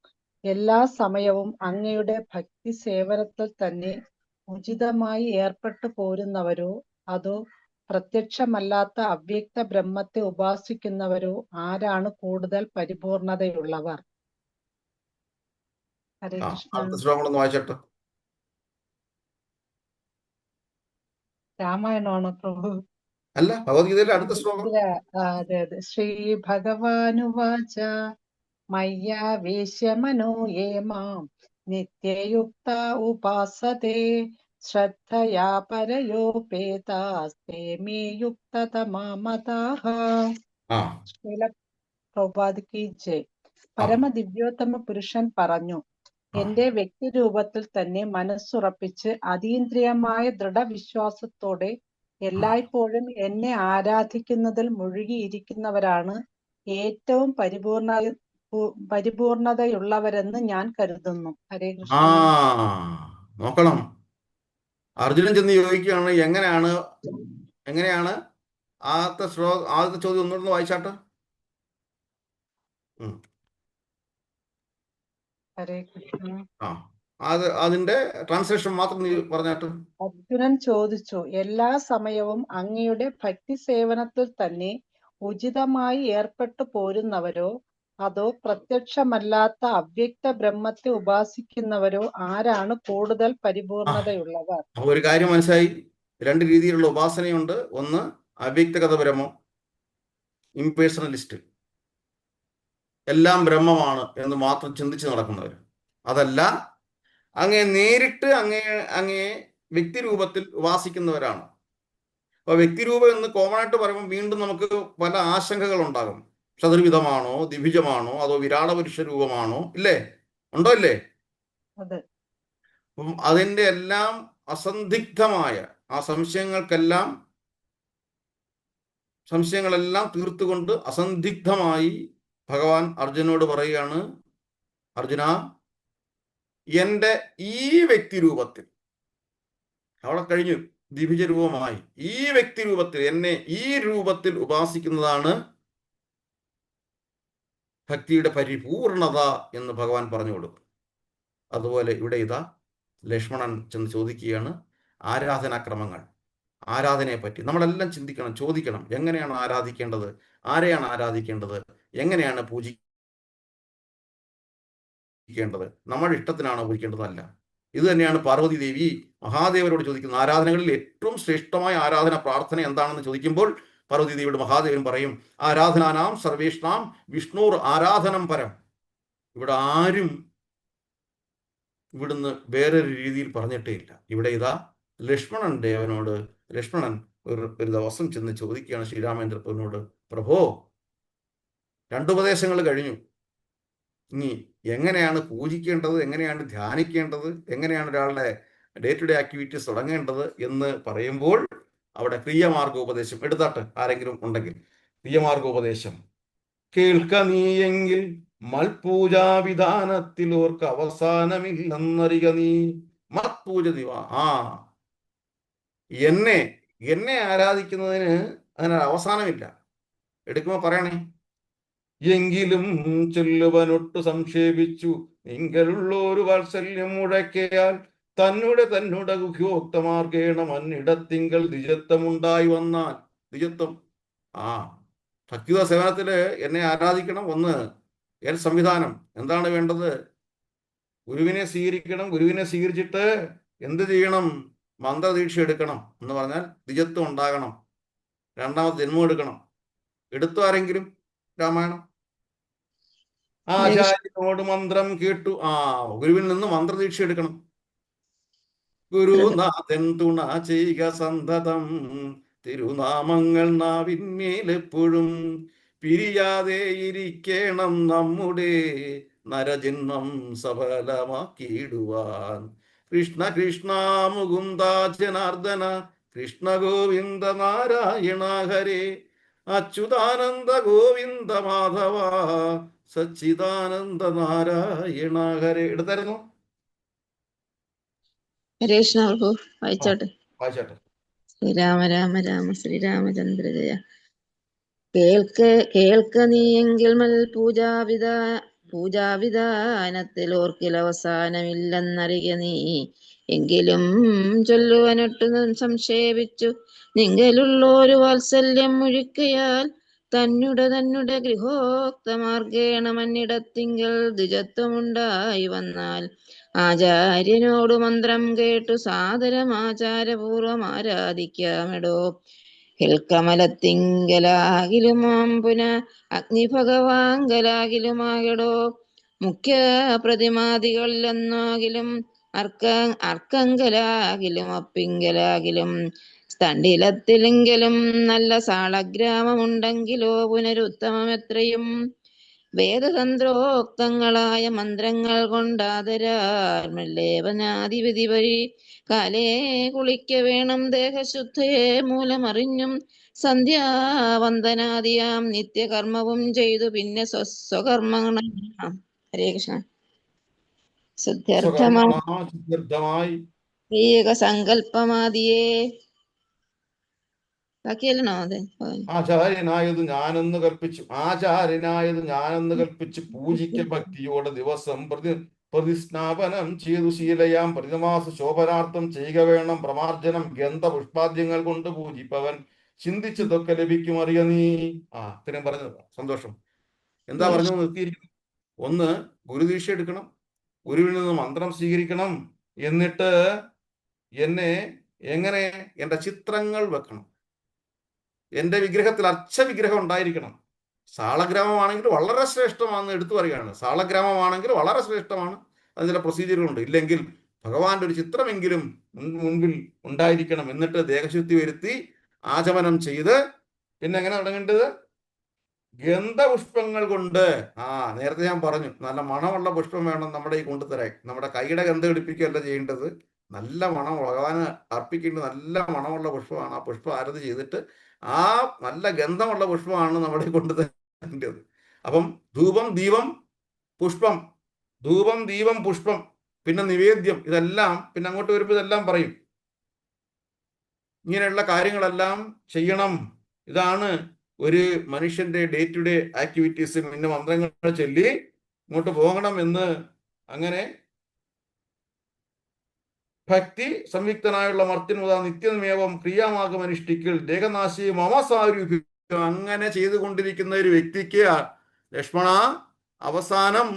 എല്ലാ സമയവും അങ്ങയുടെ ഭക്തി സേവനത്തിൽ തന്നെ ഉചിതമായി ഏർപ്പെട്ടു പോരുന്നവരോ അതോ പ്രത്യക്ഷമല്ലാത്ത അവ്യക്ത ബ്രഹ്മത്തെ ഉപാസിക്കുന്നവരോ ആരാണ് കൂടുതൽ പരിപൂർണതയുള്ളവർ? ഹരേ കൃഷ്ണ. അടുത്ത ശ്ലോകങ്ങളൊന്ന് വായിച്ചോട്ടെ. രാമായണമാണോ പ്രഭു? അല്ല, ഭഗവത്ഗീതയിലെ അടുത്ത ശ്ലോകം. അതെ അതെ. ശ്രീ ഭഗവാനുവാച മയ്യാവേശ്യ മനോ യേ മാം നിത്യയുക്ത ഉപാസത്തെ ശ്രദ്ധയാ പരയോപേതാസ്തേ മേ യുക്തതമാ മതാഃ. ശ്രീല പ്രഭുപാദ് കി ജയ്. പരമദിവ്യോത്തമ പുരുഷൻ പറഞ്ഞു, എന്റെ വ്യക്തിരൂപത്തിൽ തന്നെ മനസ്സുറപ്പിച്ച് അതീന്ദ്രിയമായ ദൃഢവിശ്വാസത്തോടെ എല്ലായ്പ്പോഴും എന്നെ ആരാധിക്കുന്നതിൽ മുഴുകിയിരിക്കുന്നവരാണ് ഏറ്റവും പരിപൂർണതയുള്ളവരെന്ന് ഞാൻ കരുതുന്നു. ഹരേ കൃഷ്ണ. നോക്കണം, അർജുനൻ ചെന്ന് ചോദിക്കുകയാണ്, എങ്ങനെയാണ് ആദ്യത്തെ ചോദ്യം ഒന്നുകൂടെ വായിച്ചാട്ടെ. ഹരേ കൃഷ്ണ. അതിന്റെ ട്രാൻസ്ലേഷൻ മാത്രം നീ പറഞ്ഞാട്ട്. അർജുനൻ ചോദിച്ചു, എല്ലാ സമയവും അങ്ങയുടെ ഭക്തി സേവനത്തിൽ തന്നെ ഉചിതമായി ഏർപ്പെട്ടു പോരുന്നവരോ അതോ പ്രത്യക്ഷമല്ലാത്ത അവ്യക്ത ബ്രഹ്മത്തെ ഉപാസിക്കുന്നവരോ ആരാണ് കൂടുതൽ പരിപൂർണതയുള്ളവർ? ഒരു കാര്യം മനസ്സിലായി, രണ്ട് രീതിയിലുള്ള ഉപാസനയുണ്ട്. ഒന്ന് അവ്യക്തഗത ബ്രഹ്മം, ഇംപേഴ്സണലിസ്റ്റ്, എല്ലാം ബ്രഹ്മമാണ് എന്ന് മാത്രം ചിന്തിച്ച് നടക്കുന്നവർ. അതല്ല, നേരിട്ട് അങ്ങേ വ്യക്തിരൂപത്തിൽ ഉപാസിക്കുന്നവരാണ്. അപ്പൊ വ്യക്തിരൂപം എന്ന് കോമൺ ആയിട്ട് പറയുമ്പോൾ വീണ്ടും നമുക്ക് പല ആശങ്കകൾ ഉണ്ടാകും. ചതുർവിധമാണോ, ദ്വിഭുജമാണോ, അതോ വിരാട പുരുഷ രൂപമാണോ? ഇല്ലേ? ഉണ്ടോ ഇല്ലേ? അപ്പം അതിൻ്റെ എല്ലാം അസന്ദിഗ്ധമായ ആ സംശയങ്ങളെല്ലാം തീർത്തുകൊണ്ട് അസന്ദിഗ്ധമായി ഭഗവാൻ അർജുനോട് പറയുകയാണ്, അർജുന, എൻ്റെ ഈ വ്യക്തിരൂപത്തിൽ, അവിടെ കഴിഞ്ഞു ദ്വിഭുജ രൂപമായി, ഈ വ്യക്തിരൂപത്തിൽ എന്നെ ഈ രൂപത്തിൽ ഉപാസിക്കുന്നതാണ് ഭക്തിയുടെ പരിപൂർണത എന്ന് ഭഗവാൻ പറഞ്ഞു കൊടുക്കും. അതുപോലെ ഇവിടെ ഇതാ ലക്ഷ്മണൻ ചെന്ന് ചോദിക്കുകയാണ് ആരാധനാക്രമങ്ങൾ, ആരാധനയെ പറ്റി നമ്മളെല്ലാം ചിന്തിക്കണം, ചോദിക്കണം. എങ്ങനെയാണ് ആരാധിക്കേണ്ടത്, ആരെയാണ് ആരാധിക്കേണ്ടത്, എങ്ങനെയാണ് പൂജിക്കേണ്ടത്, നമ്മുടെ ഇഷ്ടത്തിനാണോ പൂജിക്കേണ്ടതല്ല. ഇത് തന്നെയാണ് പാർവതി ദേവി മഹാദേവരോട് ചോദിക്കുന്നത്. ആരാധനകളിൽ ഏറ്റവും ശ്രേഷ്ഠമായ ആരാധന പ്രാർത്ഥന എന്താണെന്ന് ചോദിക്കുമ്പോൾ പാർവതി ദേവിയുടെ മഹാദേവൻ പറയും, ആരാധനാനാം സർവേഷ്ണാം വിഷ്ണുർ ആരാധനം പരം. ഇവിടെ ആരും ഇവിടുന്ന് വേറൊരു രീതിയിൽ പറഞ്ഞിട്ടേ ഇല്ല. ഇവിടെ ഇതാ ലക്ഷ്മണൻ ഒരു ദിവസം ചെന്ന് ചോദിക്കുകയാണ് ശ്രീരാമചന്ദ്രപ്രഭുവിനോട്, പ്രഭോ, രണ്ടുപദേശങ്ങൾ കഴിഞ്ഞു, ഇനി എങ്ങനെയാണ് പൂജിക്കേണ്ടത്, എങ്ങനെയാണ് ധ്യാനിക്കേണ്ടത്, എങ്ങനെയാണ് ഒരാളുടെ ഡേ ടു ഡേ ആക്ടിവിറ്റീസ് തുടങ്ങേണ്ടത് എന്ന് പറയുമ്പോൾ അവിടെ ക്രിയമാർഗോപദേശം എടുത്താട്ട് ആരെങ്കിലും ഉണ്ടെങ്കിൽ ക്രിയമാർഗോപദേശം കേൾക്ക നീയെങ്കിൽ മൽപൂജാവിധാനത്തിൽ ഓർക്ക് അവസാനമില്ലെന്നറിക നീ. മത്പൂജ ദിവാ, എന്നെ ആരാധിക്കുന്നതിന് അതിന് അവസാനമില്ല. എടുക്കുമ്പോ പറയണേ, എങ്കിലും ചൊല്ലുവനൊട്ടു സംക്ഷേപിച്ചു നിങ്ങളുള്ളൊരു വാത്സല്യം മുഴക്കയാൽ തന്നുടെ ഗുഹ്യോക്തമാർഗേണ മന്നിടത്തിങ്കൽ ദ്വിജത്വമുണ്ടായി വന്നാൽ. ദ്വിജത്വം, ഭക്തിയുത സേവനത്തില് എന്നെ ആരാധിക്കണം. ഒന്ന് സംവിധാനം എന്താണ് വേണ്ടത്? ഗുരുവിനെ സ്വീകരിക്കണം. ഗുരുവിനെ സ്വീകരിച്ചിട്ട് എന്ത് ചെയ്യണം? മന്ത്രദീക്ഷ എടുക്കണം. എന്ന് പറഞ്ഞാൽ ദ്വിജത്വം ഉണ്ടാകണം, രണ്ടാമത് ജന്മം എടുക്കണം. എടുത്തു ആരെങ്കിലും രാമായണം? ആചാര്യനോട് മന്ത്രം കേട്ടു, ഗുരുവിൽ നിന്ന് മന്ത്രദീക്ഷ എടുക്കണം. ഗുരുനാഥൻ തുണ ചെയ്യുക സന്തതം, തിരുനാമങ്ങൾ നാവിന്മേലെപ്പോഴും പിരിയാതെ ഇരിക്കണം നമ്മുടെ നരജന്മം സഫലമാക്കിയിടുവാൻ. കൃഷ്ണ കൃഷ്ണ മുകുന്ദ ജനാർദ്ദന, കൃഷ്ണ ഗോവിന്ദ നാരായണ ഹരേ, അച്യുതാനന്ദ ഗോവിന്ദ മാധവ, സച്ചിദാനന്ദ നാരായണ ഹരേ. എടുത്തായിരുന്നു? ഹരേ കൃഷ്ണ പ്രഭു, വായിച്ചോട്ടെ. വായിച്ചോട്ടെ. ശ്രീരാമ രാമ രാമ ശ്രീരാമചന്ദ്ര ജയ. കേൾക്ക നീയെങ്കിൽ പൂജാവിധാനത്തിൽ ഓർക്കിൽ അവസാനമില്ലെന്നറിയ നീ. എങ്കിലും ചൊല്ലുവനൊട്ടു സംക്ഷേപിച്ചു നിങ്കലുള്ളൊരു വാത്സല്യം മുഴുക്കയാൽ തന്നെ ഗൃഹോക്തമാർഗേണ മന്നിടത്തിങ്കൽ ദ്വിജത്വമുണ്ടായി വന്നാൽ ആചാര്യനോട് മന്ത്രം കേട്ടു സാദരമാചാരപൂർവം ആരാധിക്കാമെടോ. ഹിൽക്കമലത്തിങ്കലാകിലുമാം പുന അഗ്നിഭഗവാങ്കലാകിലുമാകെടോ. മുഖ്യ പ്രതിമാദികളിലെന്നാകിലും അർക്കങ്കലാകിലും അപ്പിങ്കലാകിലും സ്തണ്ടിലത്തിലെങ്കിലും നല്ല സാളഗ്രാമമുണ്ടെങ്കിലോ പുനരുത്തമമെത്രയും. വേദതന്ത്രോക്തങ്ങളായ മന്ത്രങ്ങൾ കൊണ്ടാദരാൽ മല്ലേപനാധിപതി വഴി കാലേ കുളിക്ക വേണം ദേഹശുദ്ധയെ മൂലമറിഞ്ഞും സന്ധ്യാവന്ദനാദിയാം നിത്യകർമ്മവും ചെയ്തു പിന്നെ സ്വകർമ്മങ്ങൾ. ഹരേ കൃഷ്ണ. ശുദ്ധ്യർത്ഥമായി സങ്കല്പമാദിയേ ബാക്കിയല്ലോ അതെ. ആചാര്യനായത് ഞാനെന്ന് കൽപ്പിച്ചു പൂജിക്ക ഭക്തിയോടെ ദിവസം പ്രതിസ്നാപനം ചെയ്തു ശീലയാം പ്രതിമാസ ശോഭനാർത്ഥം ചെയ്യുക വേണം പ്രമാർജനം ഗന്ധപുഷ്പാദ്യങ്ങൾ കൊണ്ട് പൂജിപ്പവൻ ചിന്തിച്ചതൊക്കെ ലഭിക്കും അറിയ നീ. ഇത്രയും പറഞ്ഞത് സന്തോഷം. എന്താ പറഞ്ഞു നിർത്തിയിരിക്കുന്നു? ഒന്ന്, ഗുരുദീക്ഷ എടുക്കണം, ഗുരുവിൽ നിന്ന് മന്ത്രം സ്വീകരിക്കണം, എന്നിട്ട് എങ്ങനെ എൻ്റെ ചിത്രങ്ങൾ വെക്കണം, എൻ്റെ വിഗ്രഹത്തിൽ അർച്ചവിഗ്രഹം ഉണ്ടായിരിക്കണം. സാളഗ്രാമമാണെങ്കിൽ വളരെ ശ്രേഷ്ഠമാണെന്ന് എടുത്തു പറയുകയാണ്. സാളഗ്രാമമാണെങ്കിൽ വളരെ ശ്രേഷ്ഠമാണ്, അതിന് ചില പ്രൊസീജിയറുകളുണ്ട്. ഇല്ലെങ്കിൽ ഭഗവാന്റെ ഒരു ചിത്രമെങ്കിലും മുൻപിൽ ഉണ്ടായിരിക്കണം. എന്നിട്ട് ദേഹശുദ്ധി വരുത്തി ആചമനം ചെയ്ത് പിന്നെ എങ്ങനെ തുടങ്ങേണ്ടത്? ഗന്ധപുഷ്പങ്ങൾ കൊണ്ട്. നേരത്തെ ഞാൻ പറഞ്ഞു, നല്ല മണമുള്ള പുഷ്പം വേണം നമ്മുടെ ഈ കൊണ്ടുതരാൻ. നമ്മുടെ കൈയുടെ ഗന്ധം എടുപ്പിക്കുകയല്ല ചെയ്യേണ്ടത്, നല്ല മണം ഭഗവാന് അർപ്പിക്കേണ്ടത് നല്ല മണമുള്ള പുഷ്പമാണ്. ആ പുഷ്പം ആരതി ചെയ്തിട്ട് ആ നല്ല ഗന്ധമുള്ള പുഷ്പമാണ് നമ്മുടെ കൊണ്ടുതരേണ്ടത്. അപ്പം ധൂപം ദീപം പുഷ്പം, ധൂപം ദീപം പുഷ്പം, പിന്നെ നിവേദ്യം, ഇതെല്ലാം പിന്നെ അങ്ങോട്ട് വരുമ്പോൾ ഇതെല്ലാം പറയും. ഇങ്ങനെയുള്ള കാര്യങ്ങളെല്ലാം ചെയ്യണം. ഇതാണ് ഒരു മനുഷ്യന്റെ ഡേ ടു ഡേ ആക്ടിവിറ്റീസ്. പിന്നെ മന്ത്രങ്ങൾ ചൊല്ലി ഇങ്ങോട്ട് പോകണം എന്ന്. അങ്ങനെ ഭക്തി സംയുക്തനായുള്ള മർത്യനുദാ നിത്യമേവം ക്രിയാമാകമനുഷ്ഠിക്കൽ ദേഹനാശി മമസാരൂപ്യം. അങ്ങനെ ചെയ്തുകൊണ്ടിരിക്കുന്ന ഒരു വ്യക്തിക്ക് ലക്ഷ്മണ അവസാനം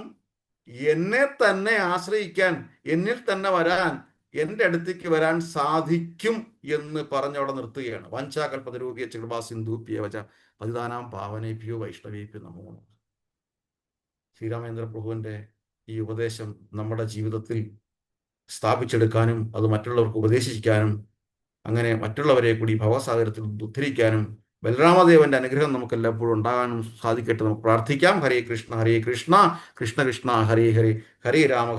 എന്നെ തന്നെ ആശ്രയിക്കാൻ, എന്നിൽ തന്നെ വരാൻ, എൻ്റെ അടുത്തേക്ക് വരാൻ സാധിക്കും എന്ന് പറഞ്ഞവിടെ നിർത്തുകയാണ്. വാഞ്ചാകൽപതരൂപിയ കൃപാ സിന്ധൂപ്യ വച പതിതാനാം പാവനേഭ്യോ വൈഷ്ണവേഭ്യോ നമോ. ശ്രീരാമേന്ദ്ര പ്രഭുവിൻ്റെ ഈ ഉപദേശം നമ്മുടെ ജീവിതത്തിൽ സ്ഥാപിച്ചെടുക്കാനും അത് മറ്റുള്ളവർക്ക് ഉപദേശിക്കാനും അങ്ങനെ മറ്റുള്ളവരെ കൂടി ഭവസാഗരത്തിൽ ഉദ്ധരിക്കാനും ബലരാമദേവന്റെ അനുഗ്രഹം നമുക്ക് എല്ലായ്പ്പോഴും ഉണ്ടാകാനും സാധിക്കട്ടെ. നമുക്ക് പ്രാർത്ഥിക്കാം. ഹരേ കൃഷ്ണ ഹരേ കൃഷ്ണ കൃഷ്ണ കൃഷ്ണ ഹരേ ഹരേ ഹരേ രാമ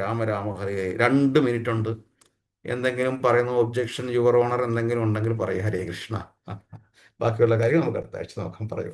രാമ രാമ ഹരേ ഹരേ. 2 മിനിറ്റ് ഉണ്ട്. എന്തെങ്കിലും പറയുന്നു, ഒബ്ജക്ഷൻ യുവർ ഓണർ എന്തെങ്കിലും ഉണ്ടെങ്കിൽ പറയും. ഹരേ കൃഷ്ണ. ബാക്കിയുള്ള കാര്യം നമുക്ക് അടുത്ത ആഴ്ച നോക്കാം. പറയൂ.